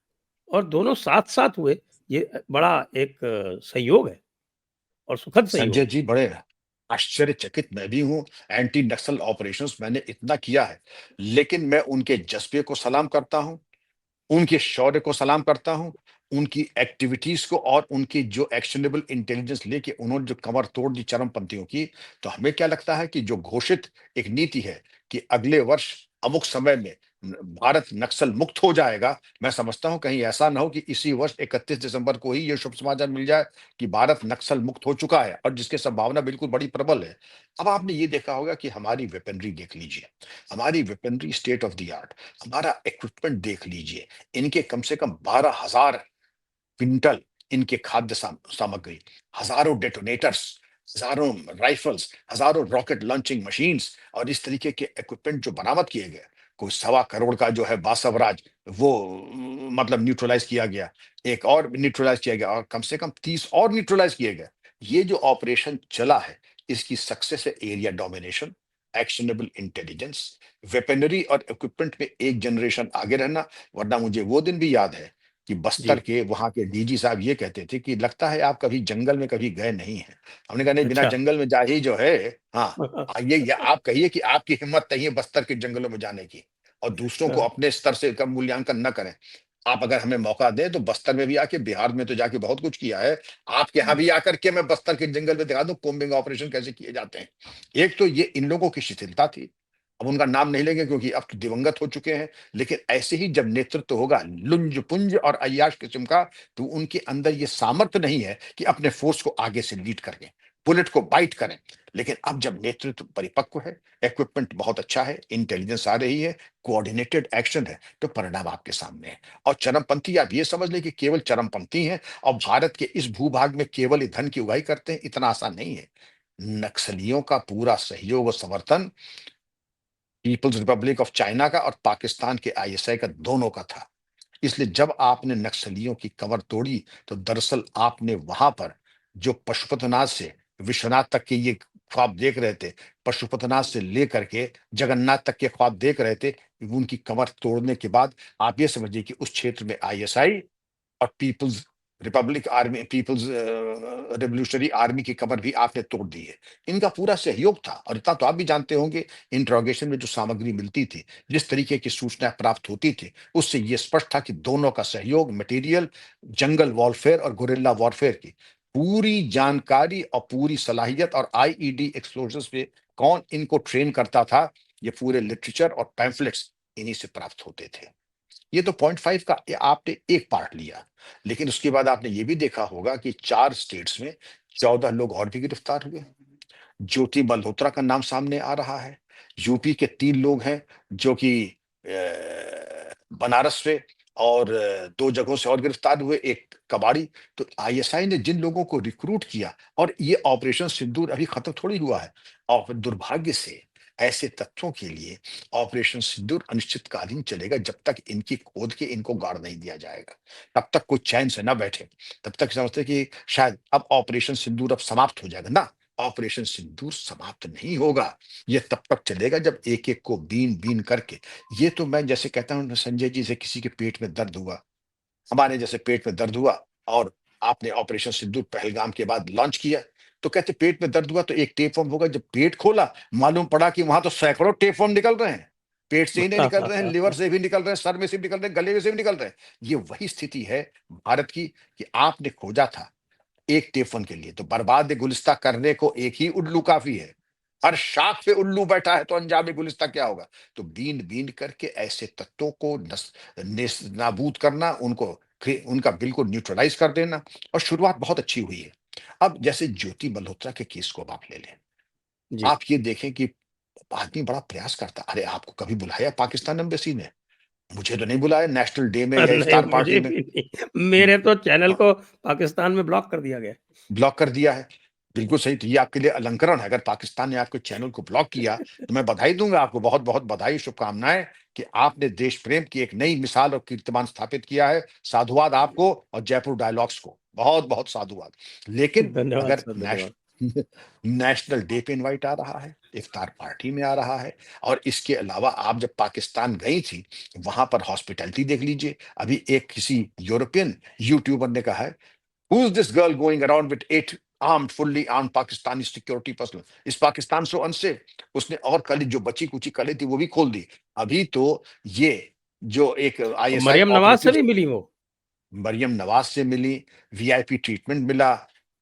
और दोनों साथ साथ हुए, ये बड़ा एक संयोग है और सुखद संयोग संजय है। जी, बड़े आश्चर्यचकित मैं भी हूं। एंटी नक्सल ऑपरेशंस मैंने इतना किया है, लेकिन मैं उनके जज्बे को सलाम करता हूं, उनके शौर्य को सलाम करता हूं, उनकी एक्टिविटीज को, और उनकी जो एक्शनेबल इंटेलिजेंस लेके उन्होंने जो कमर तोड़ दी चरमपंथियों की। तो हमें क्या लगता है कि जो घोषित एक नीति है कि अगले वर्ष अमुक समय में भारत नक्सल मुक्त हो जाएगा, मैं समझता हूं कहीं ऐसा ना हो कि इसी वर्ष 31 दिसंबर को ही ये शुभ समाचार मिल जाए कि भारत नक्सल मुक्त हो चुका है, और जिसकी संभावना बिल्कुल बड़ी प्रबल है। अब आपने ये देखा होगा कि हमारी वेपनरी देख लीजिए, हमारी weaponry state of the art, हमारा इक्विपमेंट देख लीजिए। इनके कम से कम 12,000 क्विंटल इनके खाद्य सामग्री, हजारों डेटोनेटर्स, हजारों राइफल्स, हजारों रॉकेट लॉन्चिंग मशीन्स, और इस तरीके के इक्विपमेंट जो बरामद किए गए। कोई 1.25 करोड़ का जो है बासवराज, वो मतलब न्यूट्रलाइज किया गया, एक और न्यूट्रलाइज किया गया, और कम से कम 30 और न्यूट्रलाइज किए गए। ये जो ऑपरेशन चला है, इसकी सक्सेस है area domination, actionable intelligence, weaponry और इक्विपमेंट में एक जनरेशन आगे रहना। वरना मुझे वो दिन भी याद है कि जी। बस्तर के वहां के DG साहब ये कहते थे कि लगता है आप कभी जंगल में कभी गए नहीं हैं। हमने कहा नहीं, बिना अच्छा। जंगल में जा ही जो है। हाँ, ये आप कहिए कि आपकी हिम्मत नहीं है बस्तर के जंगलों में जाने की, और दूसरों को अपने स्तर से कम मूल्यांकन न करें। आप अगर हमें मौका दें तो बस्तर में भी आके, बिहार में तो जाके बहुत कुछ किया है, आपके यहाँ भी आकर के मैं बस्तर के जंगल में दिखा दूं कोम्बिंग ऑपरेशन कैसे किए जाते हैं। एक तो ये इन लोगों की शिथिलता थी, अब उनका नाम नहीं लेंगे क्योंकि अब तो दिवंगत हो चुके हैं। लेकिन ऐसे ही जब नेतृत्व होगा लुंज पुंज और अय्याश किस्म का, तो उनके अंदर ये सामर्थ्य नहीं है कि अपने फोर्स को आगे से लीड करें, बुलेट को बाइट करें। लेकिन अब जब नेतृत्व परिपक्व है, इक्विपमेंट बहुत अच्छा है, इंटेलिजेंस आ रही है, कोऑर्डिनेटेड एक्शन है, तो परिणाम आपके सामने है। और चरमपंथी, आप ये समझ लें कि केवल चरमपंथी हैं और भारत के इस भूभाग में केवल धन की उगाही करते हैं, इतना आसान नहीं है। नक्सलियों का पूरा सहयोग और समर्थन पीपल्स रिपब्लिक ऑफ चाइना का और पाकिस्तान के आईएसआई का, दोनों का था। इसलिए जब आपने नक्सलियों की कमर तोड़ी, तो दरअसल आपने वहां पर जो पशुपतिनाथ से विश्वनाथ तक के ये ख्वाब देख रहे थे, पशुपतिनाथ से लेकर के जगन्नाथ तक के ख्वाब देख रहे थे, उनकी कमर तोड़ने के बाद आप ये समझिए कि उस क्षेत्र में आईएसआई और People's Republic Army, People's Revolutionary Army की कमर भी आपने तोड़ दी है। इनका पूरा सहयोग था। और इतना तो आप भी जानते होंगे, इंट्रोगेशन में जो सामग्री मिलती थी, जिस तरीके की सूचना प्राप्त होती थी, उससे यह स्पष्ट था कि दोनों का सहयोग, मटेरियल, जंगल वॉरफेयर और गुरिल्ला वॉरफेयर की पूरी जानकारी और पूरी सलाहियत, और आईईडी एक्सप्लोजर्स पे कौन इनको ट्रेन करता था, ये पूरे लिटरेचर और पैम्फलेट्स इन्हीं से प्राप्त होते थे। ये तो 0.5 का आपने एक पार्ट लिया, लेकिन उसके बाद आपने ये भी देखा होगा कि 4 स्टेट्स में 14 लोग और भी गिरफ्तार हुए। ज्योति मल्होत्रा का नाम सामने आ रहा है। यूपी के 3 लोग हैं जो कि बनारस से और 2 जगहों से और गिरफ्तार हुए, एक कबाड़ी। तो आईएसआई ने जिन लोगों को रिक्रूट किया, और ये ऑपरेशन सिंदूर अभी खत्म थोड़ी हुआ है, और दुर्भाग्य से ऐसे तथ्यों के लिए ऑपरेशन सिंदूर अनिश्चितकालीन चलेगा। जब तक इनकी खोद के इनको गाड़ नहीं दिया जाएगा, तब तक कोई चैन से ना बैठे। तब तक समझते कि शायद अब ऑपरेशन सिंदूर अब समाप्त हो जाएगा ना। ऑपरेशन सिंदूर समाप्त नहीं होगा। ये तब तक चलेगा जब एक एक को बीन बीन करके, ये तो मैं जैसे कहता हूं संजय जी से, किसी के पेट में दर्द हुआ, हमारे जैसे पेट में दर्द हुआ, और आपने ऑपरेशन सिंदूर पहलगाम के बाद लॉन्च किया, तो कहते पेट में दर्द हुआ तो एक टेप फॉर्म होगा। जब पेट खोला, मालूम पड़ा कि वहां तो सैकड़ों टेप फॉर्म निकल रहे हैं। पेट से ही नहीं निकल रहे हैं, लिवर से भी निकल रहे हैं, सर में से भी निकल रहे हैं, गले से भी निकल रहे हैं। ये वही स्थिति है भारत की, कि आपने खोजा था एक टेफन के लिए, तो बर्बाद गुलिस्ता करने को एक ही उल्लू काफी है। हर शाख पे उल्लू बैठा है, तो अंजाम गुलिस्ता क्या होगा। तो बीन बीन करके ऐसे तत्वों को नाबूद करना, उनको उनका बिल्कुल न्यूट्रलाइज कर देना। और शुरुआत बहुत अच्छी हुई है। अब जैसे ज्योति मल्होत्रा के केस को अब आप ले लें, जी। आप ये देखें कि आदमी बड़ा प्रयास करता। अरे आपको कभी बुलाया पाकिस्तान एम्बेसी ने? मुझे तो नहीं बुलाया नेशनल डे में या नहीं, इफ्तार पार्टी मुझे में। भी नहीं। मेरे तो चैनल को पाकिस्तान में ब्लॉक कर दिया गया। ब्लॉक कर दिया है। बिल्कुल सही, तो ये आपके लिए अलंकरण है। अगर पाकिस्तान ने आपके चैनल को ब्लॉक किया, तो मैं बधाई दूंगा आपको, बहुत बहुत बधाई, शुभकामनाएं, कि आपने देश प्रेम की एक नई मिसाल और कीर्तिमान स्थापित किया है। साधुवाद आपको और जयपुर डायलॉग्स को, बहुत बहुत साधुवाद। लेकिन धन्यवाद अगर सर, धन्यवाद। नेशनल डे पे इनवाइट आ रहा है, इफ्तार पार्टी में आ रहा है, और इसके अलावा आप जब पाकिस्तान गई थी, वहां पर हॉस्पिटैलिटी देख लीजिए। अभी एक किसी यूरोपियन यूट्यूबर ने कहा है, Who is this girl going around with 8 armed, fully armed Pakistani security personnel? इस पाकिस्तान सो अनसेफ। उसने और कली जो बची कुची कली थी वो भी खोल दी। अभी तो ये जो एक और आईएसआई मरियम नवाज से ऑपरेटिव, भी मिली वो। मरियम नवाज से मिली, वीआईपी ट्रीटमेंट मिला,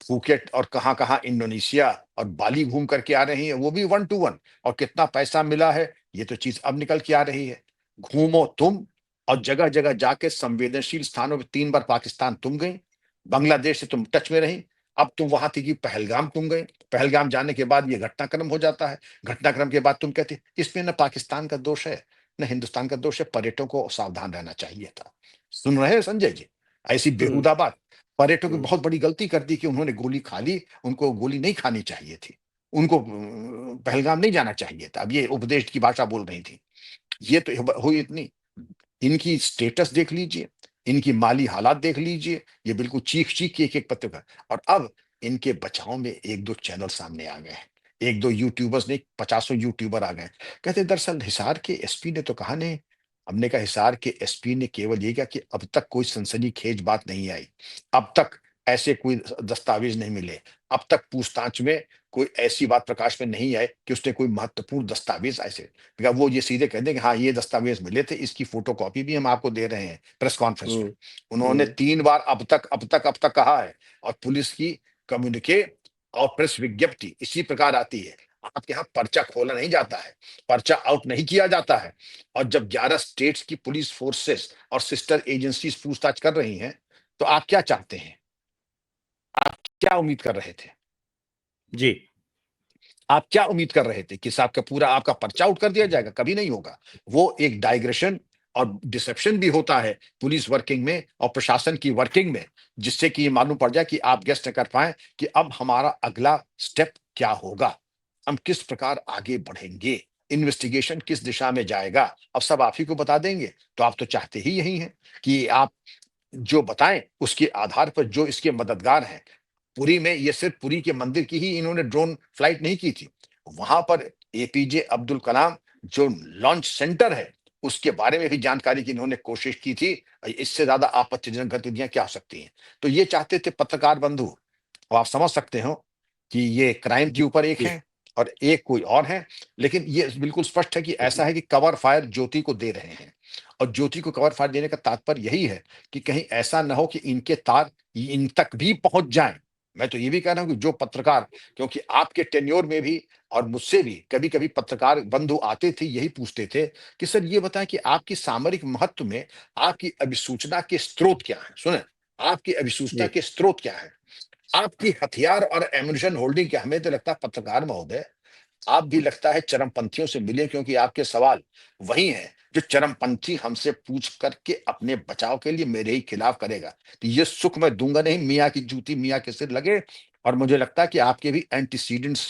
फुकेट और कहाँ कहाँ इंडोनेशिया और बाली घूम करके आ रही है, वो भी 1 to 1। और कितना पैसा मिला है, ये तो चीज अब निकल के आ रही है। घूमो तुम, और जगह जगह जाके संवेदनशील स्थानों पे 3 बार पाकिस्तान तुम गई, बांग्लादेश से तुम टच में रही। अब तुम वहां थी कि पहलगाम तुम गए, पहलगाम जाने के बाद ये घटनाक्रम हो जाता है। घटनाक्रम के बाद तुम कहते इसमें न पाकिस्तान का दोष है, न हिंदुस्तान का दोष है, पर्यटकों को सावधान रहना चाहिए था। सुन रहे हैं संजय जी? ऐसी हुँ, बेहुदा बात। पर्यटकों की हुँ। बहुत बड़ी गलती कर दी कि उन्होंने गोली खा ली, उनको गोली नहीं खानी चाहिए थी। उनको पहलगाम नहीं जाना चाहिए था। अब ये उपदेश की भाषा बोल रही थी। ये तो हुई इतनी। इनकी स्टेटस देख लीजिए, इनकी माली हालात देख लीजिए, ये बिल्कुल चीख-चीख के एक-एक पत्रकार। और अब इनके बचाव में 1-2 चैनल सामने आ गए हैं। 1-2 यूट्यूबर्स नहीं, पचासों यूट्यूबर आ गए। कहते दरअसल हिसार के एसपी ने तो कहा नहीं। हमने कहा हिसार के एसपी ने केवल ये कहा कि अब तक कोई सनसनीखेज बात नहीं आई। अब तक ऐसे कोई दस्तावेज नहीं मिले। अब तक पूछताछ में कोई ऐसी बात प्रकाश में नहीं आई कि उसने कोई महत्वपूर्ण दस्तावेज ऐसे, वो ये सीधे कह दें कि हाँ ये दस्तावेज मिले थे, इसकी फोटोकॉपी भी हम आपको दे रहे हैं प्रेस कॉन्फ्रेंस में। हुँ, उन्होंने हुँ। 3 बार अब तक कहा है। और पुलिस की कम्युनिके और प्रेस विज्ञप्ति इसी प्रकार आती है। आपके यहाँ पर्चा खोला नहीं जाता है, पर्चा आउट नहीं किया जाता है। और जब 11 स्टेट्स की पुलिस फोर्सेस और सिस्टर एजेंसीज पूछताछ कर रही हैं, तो आप क्या चाहते हैं? आप क्या उम्मीद कर रहे थे? जी। आप क्या उम्मीद कर रहे थे कि साहब का पूरा आपका पर्चा आउट कर दिया जाएगा? कभी नहीं होगा। वो एक डाइग्रेशन और डिसेप्शन भी होता है पुलिस वर्किंग में और प्रशासन की वर्किंग में, जिससे कि ये मालूम पड़ जाए कि आप गेस न कर पाएँ कि अब हमारा अगला स्टेप क्या होगा? हम किस प्रकार आगे बढ़ेंगे? इन्वेस्टिगेशन किस दिशा में जाएगा? अब सब आप ही को बता देंगे। तो आप तो चाहते ही यही हैं कि आप जो बताएँ उसके आधार पर जो इसके मददगार हैं, पुरी में ये सिर्फ पुरी के मंदिर की ही इन्होंने ड्रोन फ्लाइट नहीं की थी। वहाँ पर एपीजे अब्दुल कलाम जो लॉन्च सेंटर है, उसके बारे में भी जानकारी की इन्होंने कोशिश की थी। इससे ज़्यादा आपत्तिजनक गतिविधियाँ क्या हो सकती हैं? तो ये चाहते थे पत्रकार बंधु। अब आप समझ सकते हो कि ये क्राइम के जी, ऊपर एक जी। है और एक कोई और है। लेकिन ये बिल्कुल स्पष्ट है कि ऐसा है कि कवर फायर ज्योति को दे रहे हैं और ज्योति को कवर फायर देने का तात्पर्य यही है कि कहीं ऐसा ना हो कि इनके तार इन तक भी पहुंच जाएं। मैं तो ये भी कह रहा हूं कि जो पत्रकार, क्योंकि आपके टेन्योर में भी और मुझसे भी कभी कभी पत्रकार बंधु आते थे, यही पूछते थे कि सर ये बताएं कि आपकी सामरिक महत्व में आपकी अभिसूचना के स्रोत क्या है। सुने, आपकी अभिसूचना जी। के स्रोत क्या है, आपकी हथियार और एम्युनिशन होल्डिंग क्या? हमें तो लगता है पत्रकार महोदय, आप भी लगता है चरमपंथियों से मिले, क्योंकि आपके सवाल वही हैं जो चरमपंथी हमसे पूछ करके अपने बचाव के लिए मेरे ही खिलाफ करेगा। तो ये सुख मैं दूंगा नहीं, मियाँ की जूती मियाँ के सिर लगे। और मुझे लगता है कि आपके भी एंटीसीडेंट्स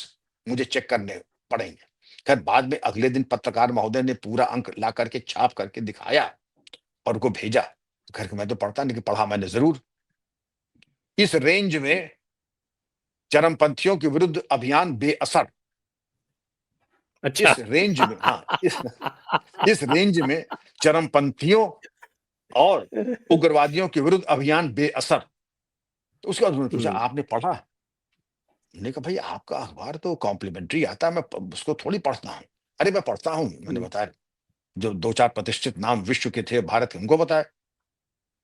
मुझे चेक करने पड़ेंगे। खैर बाद में अगले दिन पत्रकार महोदय ने पूरा अंक ला करके छाप करके दिखाया और उनको भेजा। घर मैं तो पढ़ता नहीं, कि पढ़ा मैंने जरूर। इस रेंज में चरमपंथियों के विरुद्ध अभियान बेअसर। अच्छा। इस रेंज में, हाँ, इस रेंज में चरमपंथियों और उग्रवादियों के विरुद्ध अभियान बेअसर। तो उसके बाद उन्होंने पूछा हुँ, आपने पढ़ा? मैंने कहा भाई आपका अखबार तो कॉम्प्लीमेंट्री आता है, मैं उसको थोड़ी पढ़ता हूँ। अरे मैं पढ़ता हूँ, मैंने हुँ, बताया। जो दो चार प्रतिष्ठित नाम विश्व के थे, भारत के, उनको बताया।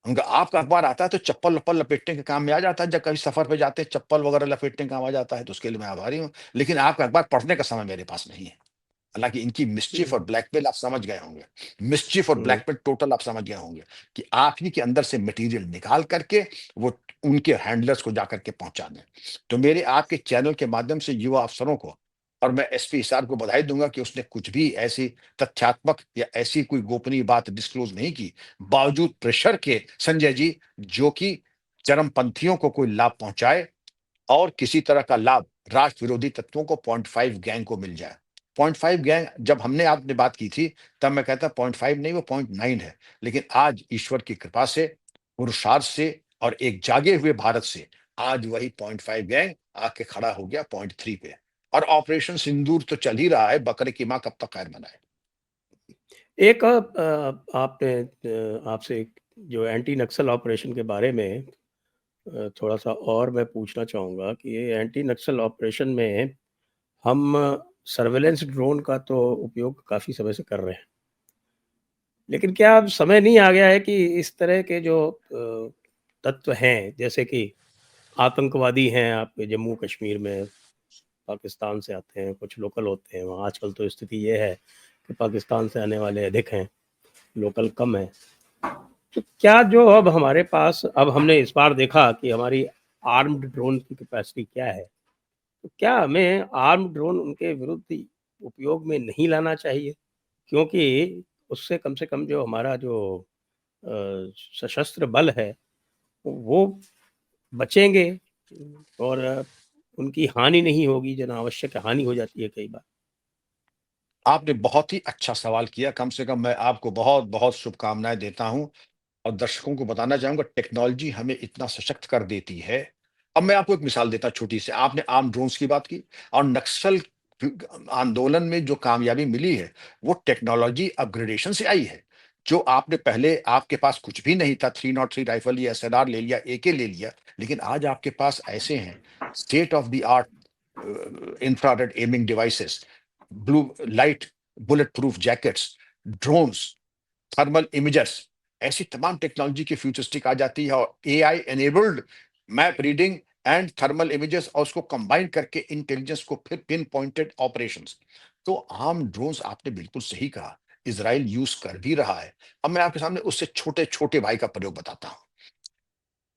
उनका आपका अखबार आता है तो चप्पल वप्पल लपेटने के काम में आ जाता है, जब कभी सफर पे जाते हैं चप्पल वगैरह लपेटने का काम आ जाता है, तो उसके लिए मैं आभारी हूँ। लेकिन आपका अखबार पढ़ने का समय मेरे पास नहीं है। हालांकि इनकी मिस्चीफ हुँ, और ब्लैकमेल आप समझ गए होंगे। मिस्चीफ और हुँ। ब्लैकमेल टोटल आप समझ गए होंगे कि आप ही के अंदर से मटेरियल निकाल करके वो उनके हैंडलर्स को जाकर के पहुंचा दें। तो मेरे आपके चैनल के माध्यम से युवा अफसरों को और मैं एसपी हिसार को बधाई दूंगा कि उसने कुछ भी ऐसी तथ्यात्मक या ऐसी कोई गोपनीय बात डिस्क्लोज नहीं की, बावजूद प्रेशर के, संजय जी, जो कि चरमपंथियों को कोई लाभ पहुंचाए और किसी तरह का लाभ राष्ट्र विरोधी तत्वों को 0.5 गैंग को मिल जाए। 0.5 गैंग जब हमने आपने बात की थी, तब मैं कहता 0.5 नहीं, वो 0.9 है। लेकिन आज ईश्वर की कृपा से, पुरुषार्थ से और एक जागे हुए भारत से आज वही 0.5 गैंग आके खड़ा हो गया 0.3 पे। और ऑपरेशन सिंदूर तो चल ही रहा है, बकरे की माँ कब तक खैर मनाए। एक आपने आपसे एक जो एंटी नक्सल ऑपरेशन के बारे में थोड़ा-सा और मैं पूछना चाहूँगा कि ये एंटी नक्सल ऑपरेशन में हम सर्वेलेंस ड्रोन का तो उपयोग काफ़ी समय से कर रहे हैं। लेकिन क्या अब समय नहीं आ गया है कि इस तरह के जो तत्व हैं, जैसे कि आतंकवादी हैं आपके जम्मू कश्मीर में, पाकिस्तान से आते हैं, कुछ लोकल होते हैं वहाँ। आजकल तो स्थिति ये है कि पाकिस्तान से आने वाले अधिक हैं, लोकल कम हैं। तो क्या जो अब हमारे पास अब हमने इस बार देखा कि हमारी आर्म्ड ड्रोन की कैपेसिटी क्या है। तो क्या हमें आर्म्ड ड्रोन उनके विरुद्ध ही उपयोग में नहीं लाना चाहिए? क्योंकि उससे कम से कम जो हमारा जो अ, सशस्त्र बल है, वो बचेंगे और उनकी हानि नहीं होगी, जन आवश्यक हानि हो जाती है कई बार। आपने बहुत ही अच्छा सवाल किया। कम से कम मैं आपको बहुत बहुत शुभकामनाएं देता हूं और दर्शकों को बताना चाहूंगा, टेक्नोलॉजी हमें इतना सशक्त कर देती है। अब मैं आपको एक मिसाल देता हूं छोटी सी। आपने आर्म ड्रोन्स की बात की और नक्सल आंदोलन में जो कामयाबी मिली है, वो टेक्नोलॉजी अपग्रेडेशन से आई है। जो आपने पहले आपके पास कुछ भी नहीं था, 303 राइफल या एसएलआर ले लिया, एके ले लिया, लेकिन आज आपके पास ऐसे हैं state of the art infrared aiming devices, blue light, bullet proof jackets, drones, thermal इमेजर्स। ऐसी तमाम टेक्नोलॉजी की फ्यूचरिस्टिक आ जाती है और AI enabled map reading and thermal images, और उसको कंबाइन करके इंटेलिजेंस को फिर पिन पॉइंटेड ऑपरेशंस। तो आम ड्रोन्स आपने बिल्कुल सही कहा, इजराइल यूज कर भी रहा है। अब मैं आपके सामने उससे छोटे छोटे भाई का प्रयोग बताता हूं।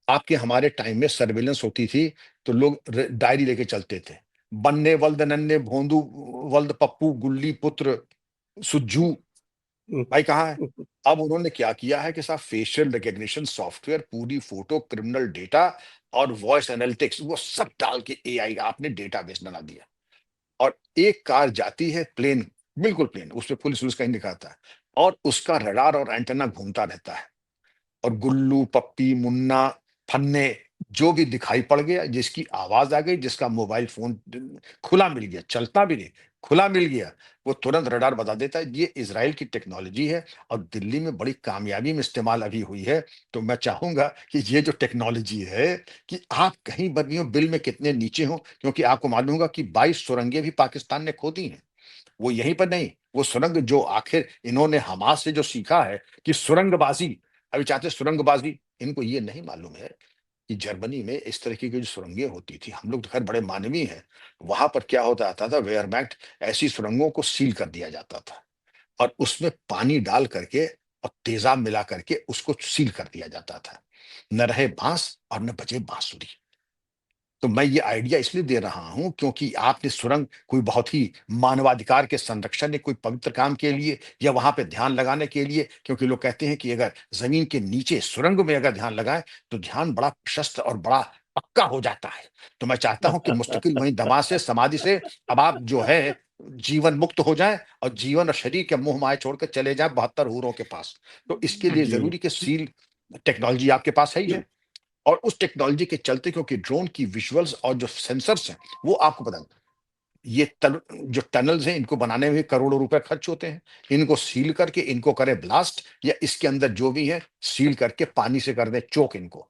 आपके हमारे टाइम में सर्विलेंस होती थी तो लोग डायरी लेके चलते थे। बन्ने वल्द नन्ने भोंदू वल्द पप्पू गुल्ली पुत्र सुज्जू भाई कहाँ है? अब उन्होंने क्या किया है कि साहब फेशियल रिकग्निशन सॉफ्टवेयर, पूरी फोटो, क्रिमिनल डेटा और वॉइस एनालिटिक्स वो सब डाल के एआई आपने डेटाबेस बना दिया। और एक कार जाती है प्लेन, बिल्कुल प्लेन, उस पे पुलिस वुलिस कहीं दिखाता है, और उसका रडार और एंटेना घूमता रहता है, और गुल्लू पप्पी मुन्ना फन्ने जो भी दिखाई पड़ गया, जिसकी आवाज आ गई, जिसका मोबाइल फोन खुला मिल गया, चलता भी नहीं, खुला मिल गया, वो तुरंत रडार बता देता है। ये इजराइल की टेक्नोलॉजी है और दिल्ली में बड़ी कामयाबी में इस्तेमाल अभी हुई है। तो मैं चाहूंगा कि ये जो टेक्नोलॉजी है, कि आप कहीं पर भी हो, बिल में कितने नीचे हो, क्योंकि आपको मालूम होगा कि 22 सुरंगें भी पाकिस्तान ने खोदी हैं। वो यहीं पर नहीं, वो सुरंग जो आखिर इन्होंने हमास से जो सीखा है कि सुरंगबाजी, अभी चाहते सुरंगबाजी, इनको ये नहीं मालूम है कि जर्मनी में इस तरीके की जो सुरंगें होती थी, हम लोग तो खैर बड़े मानवीय हैं, वहां पर क्या होता आता था, वेयरमैक्ट ऐसी सुरंगों को सील कर दिया जाता था, और उसमें पानी डाल करके और तेजाब मिला करके उसको सील कर दिया जाता था। न रहे बांस और न बजे बांसुरी। तो मैं ये आइडिया इसलिए दे रहा हूं क्योंकि आपने सुरंग कोई बहुत ही मानवाधिकार के संरक्षण ने कोई पवित्र काम के लिए, या वहां पे ध्यान लगाने के लिए, क्योंकि लोग कहते हैं कि अगर जमीन के नीचे सुरंग में अगर ध्यान लगाए तो ध्यान बड़ा प्रशस्त और बड़ा पक्का हो जाता है। तो मैं चाहता हूं कि मुस्तकिल वहीं दमा से समाधि से अब आप जो है जीवन मुक्त हो जाए, और जीवन और शरीर के मोह माया छोड़कर चले जाए 72 हूरों के पास। तो इसके लिए जी। जरूरी कि सील टेक्नोलॉजी आपके पास है ही है। और उस टेक्नोलॉजी के चलते, क्योंकि ड्रोन की विजुअल्स और जो सेंसर्स हैं वो आपको पता है, ये जो टनल्स हैं इनको बनाने में करोड़ों रुपए खर्च होते हैं। इनको सील करके इनको करे ब्लास्ट, या इसके अंदर जो भी है सील करके पानी से कर दे चोक इनको,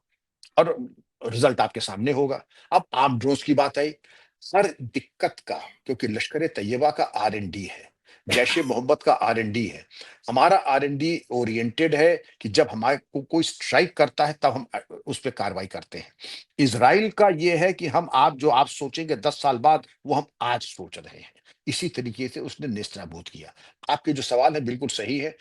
और रिजल्ट आपके सामने होगा। अब आम ड्रोन्स की बात आई, हर दिक्कत का, क्योंकि लश्कर तैयबा का R&D है, जैश ए मोहम्मद का R&D है, हमारा R&D ओरिएंटेड है कि जब हमारे को कोई स्ट्राइक करता है तब हम उस पर कार्रवाई करते हैं। इसराइल का ये है कि हम, आप जो आप सोचेंगे 10 साल बाद, वो हम आज सोच रहे हैं। इसी तरीके से उसने नेस्तनाबूद किया। आपके जो सवाल है बिल्कुल सही है।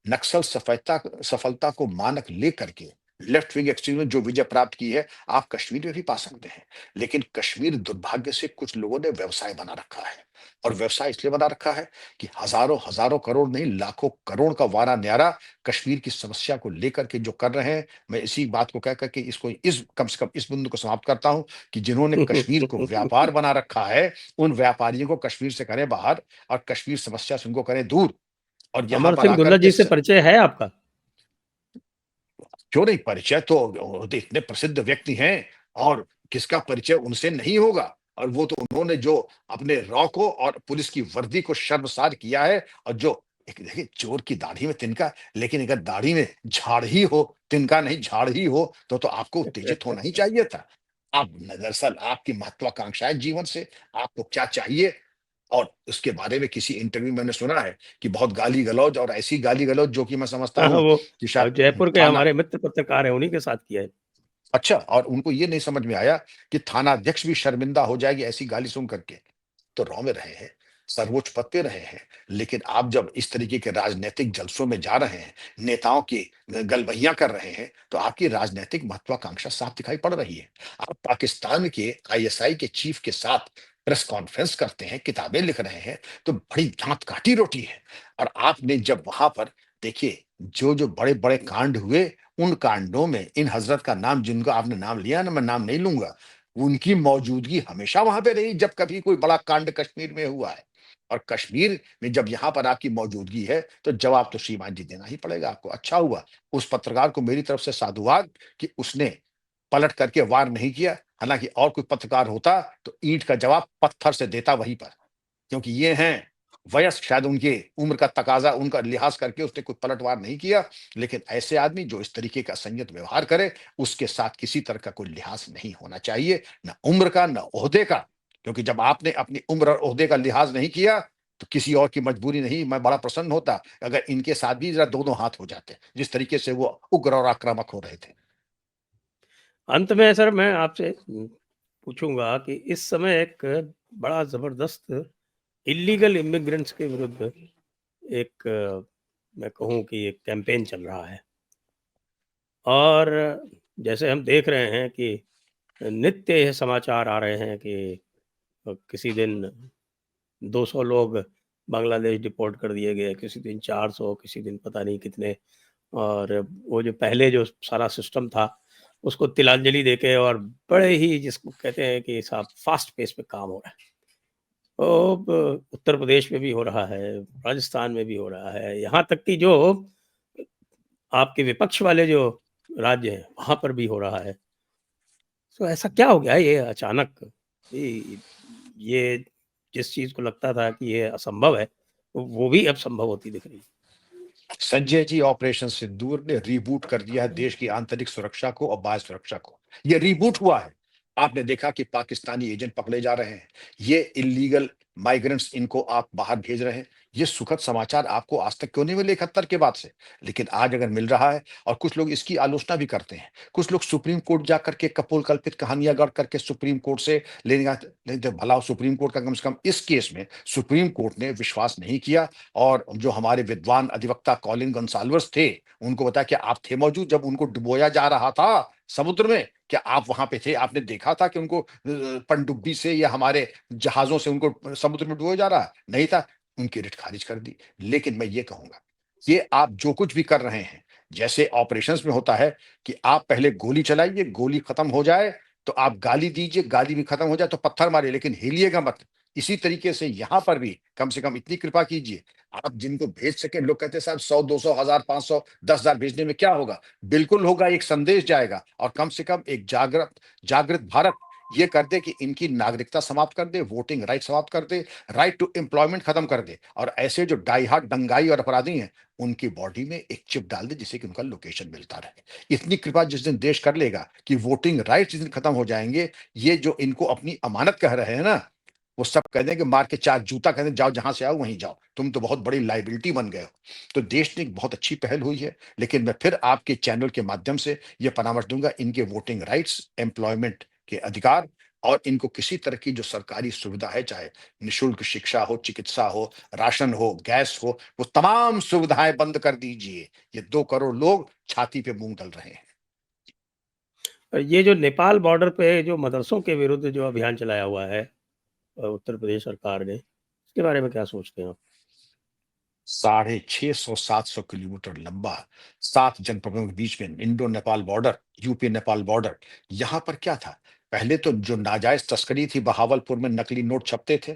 नक्सल सफलता सफलता को मानक लेकर के लेफ्ट विंग एक्सट्रीम ने जो विजय प्राप्त की है, आप कश्मीर में भी पा सकते हैं। लेकिन कश्मीर दुर्भाग्य से कुछ लोगों ने व्यवसाय बना रखा है, और व्यवसाय इसलिए बना रखा है कि हजारों हजारों करोड़ नहीं, लाखों करोड़ का वारा न्यारा कश्मीर की समस्या को लेकर के जो कर रहे हैं। मैं इसी बात को कह करके इसको, इस कम से कम इस बिंदु को समाप्त करता हूं कि जिन्होंने कश्मीर को व्यापार बना रखा है, उन व्यापारियों को कश्मीर से करें बाहर, और कश्मीर समस्या से उनको करें दूर, और यहां अमर पर सिंह आकर दुल्ला के जी से परिचय है आपका? क्यों नहीं, परिचय तो इतने प्रसिद्ध व्यक्ति हैं, और किसका परिचय उनसे नहीं होगा। और वो तो उन्होंने जो अपने रॉ को और पुलिस की वर्दी को शर्मसार किया है, और जो एक देखिए, चोर की दाढ़ी में तिनका, लेकिन अगर दाढ़ी में झाड़ ही हो, तिनका नहीं झाड़ ही हो, तो आपको उत्तेजित होना ही चाहिए था। आप दरअसल आपकी महत्वाकांक्षाएं जीवन से, आपको क्या चाहिए, और उसके बारे में किसी इंटरव्यू मैंने सुना है कि बहुत गाली गलौज, और ऐसी गाली गलौज जो कि मैं समझता हाँ, हूं वो कि शायद जयपुर के थाना, हमारे मित्र पत्रकार हैं, उन्हीं के साथ किया है। अच्छा, और उनको ये नहीं समझ में आया कि थानाध्यक्ष भी शर्मिंदा हो जाएगी ऐसी गाली सुन करके। तो रॉ में रहे हैं, सर्वोच्च पद पे रहे हैं, लेकिन आप जब इस तरीके के राजनीतिक जलसों में जा रहे हैं, नेताओं की गलबहियां कर रहे हैं, तो आपकी राजनीतिक महत्वाकांक्षा साफ दिखाई पड़ रही है। आप पाकिस्तान के ISI के चीफ के साथ प्रेस कॉन्फ्रेंस करते हैं, किताबें लिख रहे हैं, तो बड़ी दांत काटी रोटी है। और आपने जब वहां पर, देखिए, जो जो बड़े बड़े कांड हुए, उन कांडों में इन हजरत का नाम, जिनका आपने नाम लिया ना, मैं नाम नहीं लूंगा, उनकी मौजूदगी हमेशा वहां पे रही जब कभी कोई बड़ा कांड कश्मीर में हुआ है। और कश्मीर में जब यहां पर आपकी मौजूदगी है, तो जवाब तो श्रीमान जी देना ही पड़ेगा आपको। अच्छा हुआ उस पत्रकार को मेरी तरफ से साधुवाद कि उसने पलट करके वार नहीं किया। हालांकि और कोई पत्रकार होता तो ईंट का जवाब पत्थर से देता वहीं पर, क्योंकि ये हैं वयस्क, शायद उनके उम्र का तकाजा, उनका लिहाज करके उसने कोई पलटवार नहीं किया। लेकिन ऐसे आदमी जो इस तरीके का संयत व्यवहार करे, उसके साथ किसी तरह का कोई लिहाज नहीं होना चाहिए, ना उम्र का, ना ओहदे का। क्योंकि जब आपने अपनी उम्र और ओहदे का लिहाज नहीं किया, तो किसी और की मजबूरी नहीं। मैं बड़ा प्रसन्न होता अगर इनके साथ भी जरा दोनों हाथ हो जाते, जिस तरीके से वो उग्र और आक्रामक हो रहे थे। अंत में सर मैं आपसे पूछूंगा कि इस समय एक बड़ा जबरदस्त इलीगल इमिग्रेंट्स के विरुद्ध एक मैं कहूँ कि एक कैंपेन चल रहा है, और जैसे हम देख रहे हैं कि नित्य यह समाचार आ रहे हैं कि किसी दिन 200 लोग बांग्लादेश डिपोर्ट कर दिए गए, किसी दिन 400, किसी दिन पता नहीं कितने। और वो जो पहले जो सारा सिस्टम था उसको तिलांजलि देके और बड़े ही जिसको कहते हैं कि साहब फास्ट पेस पे काम हो रहा है। तो उत्तर प्रदेश में भी हो रहा है, राजस्थान में भी हो रहा है, यहाँ तक कि जो आपके विपक्ष वाले जो राज्य हैं वहाँ पर भी हो रहा है। तो ऐसा क्या हो गया है ये अचानक कि ये जिस चीज़ को लगता था कि ये असंभव है, वो भी अब संभव होती दिख रही है। संजय जी, ऑपरेशन सिंदूर ने रीबूट कर दिया है देश की आंतरिक सुरक्षा को और बाह्य सुरक्षा को। ये रीबूट हुआ है। आपने देखा कि पाकिस्तानी एजेंट पकड़े जा रहे हैं, ये इलीगल माइग्रेंट्स इनको आप बाहर भेज रहे हैं। ये सुखद समाचार आपको आज तक क्यों नहीं मिले 71 के बाद से? लेकिन आज अगर मिल रहा है, और कुछ लोग इसकी आलोचना भी करते हैं। कुछ लोग सुप्रीम कोर्ट जा करके कपोल कल्पित कहानियां गढ़ करके सुप्रीम कोर्ट से लेने नहीं तो भला सुप्रीम कोर्ट का कम से कम इस केस में सुप्रीम कोर्ट ने विश्वास नहीं किया। और जो हमारे विद्वान अधिवक्ता कॉलिन गोंसाल्विस थे, उनको बताया कि आप थे मौजूद जब उनको डुबोया जा रहा था समुद्र में? क्या आप वहां पे थे? आपने देखा था कि उनको पनडुब्बी से या हमारे जहाजों से उनको समुद्र में डुबोया जा रहा है? नहीं था। उनकी रिट खारिज कर दी। लेकिन मैं ये कहूंगा, ये आप जो कुछ भी कर रहे हैं, जैसे ऑपरेशंस में होता है कि आप पहले गोली चलाइए, गोली खत्म हो जाए तो आप गाली दीजिए, गाली भी खत्म हो जाए तो पत्थर मारिए, लेकिन हिलिएगा मत। इसी तरीके से यहां पर भी कम से कम इतनी कृपा कीजिए, आप जिनको भेज सके। लोग कहते हैं साहब 100, 200, 1000, 500, 10,000 भेजने में क्या होगा? बिल्कुल होगा, एक संदेश जाएगा और कम से कम एक जागृत जागृत भारत ये कर दे कि इनकी नागरिकता समाप्त कर दे, वोटिंग राइट समाप्त कर दे, राइट टू एम्प्लॉयमेंट खत्म कर दे, और ऐसे जो डाई हार्ड दंगाई और अपराधी हैं उनकी बॉडी में एक चिप डाल दे जिससे कि उनका लोकेशन मिलता रहे। इतनी कृपा जिस दिन देश कर लेगा कि वोटिंग राइट जिस दिन खत्म हो जाएंगे, ये जो इनको अपनी अमानत कह रहे हैं ना, वो सब कह दें कि मार के 4 जूता कह दें, जाओ जहां से आओ वहीं जाओ, तुम तो बहुत बड़ी लाइबिलिटी बन गए हो। तो देश ने एक बहुत अच्छी पहल हुई है। लेकिन मैं फिर आपके चैनल के माध्यम से यह परामर्श दूंगा, इनके वोटिंग राइट्स, एम्प्लॉयमेंट के अधिकार, और इनको किसी तरह की जो सरकारी सुविधा है, चाहे निशुल्क शिक्षा हो, चिकित्सा हो, राशन हो, गैस हो, वो तमाम सुविधाएं बंद कर दीजिए। ये 2 करोड़ लोग छाती पे मूंग दल रहे हैं। ये जो नेपाल बॉर्डर पे जो मदरसों के विरुद्ध जो अभियान चलाया हुआ है उत्तर प्रदेश सरकार ने, इसके बारे में क्या सोचते हैं आप? 650 700 किलोमीटर लंबा 7 जनपदों के बीच में Indo Nepal border, UP Nepal border. यहां पर क्या था? पहले तो जो नाजायज तस्करी थी, बहावलपुर में नकली नोट छपते थे,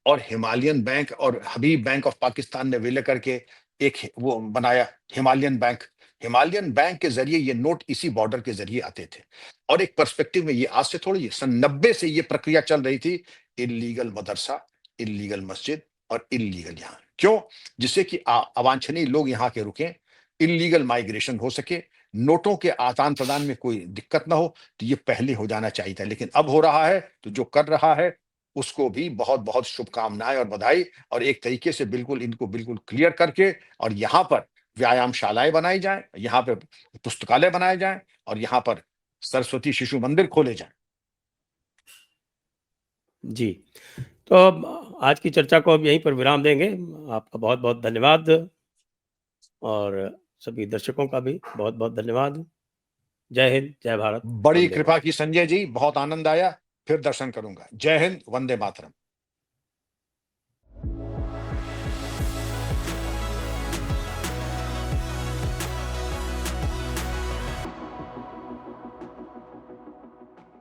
और हिमालयन बैंक और हबीब बैंक ऑफ पाकिस्तान ने विलय करके एक वो बनाया हिमालयन बैंक। हिमालयन बैंक के जरिए ये नोट इसी बॉर्डर के जरिए आते थे। और एक पर्सपेक्टिव में, ये आज से थोड़ी, सन 90 से ये प्रक्रिया चल रही थी। इलीगल मदरसा, इलीगल मस्जिद और इलीगल यहाँ क्यों? जिससे कि अवांछनीय लोग यहाँ के रुकें, इलीगल माइग्रेशन हो सके, नोटों के आदान प्रदान में कोई दिक्कत ना हो। तो ये पहले हो जाना चाहिए था, लेकिन अब हो रहा है। तो जो कर रहा है उसको भी बहुत बहुत शुभकामनाएं और बधाई। और एक तरीके से बिल्कुल इनको बिल्कुल क्लियर करके, और यहाँ पर व्यायामशालाएं बनाई जाएं, यहाँ पे पुस्तकालय बनाए जाएं, और यहाँ पर सरस्वती शिशु मंदिर खोले जाएं। जी, तो अब आज की चर्चा को अब यहीं पर विराम देंगे। आपका बहुत-बहुत धन्यवाद और सभी दर्शकों का भी बहुत-बहुत धन्यवाद। जय हिंद, जय भारत, बड़ी वंदे कृपा मातरम। की संजय जी, बहुत आनंद आया। फिर दर्शन करूंगा। जय हिंद, वंदे मातरम।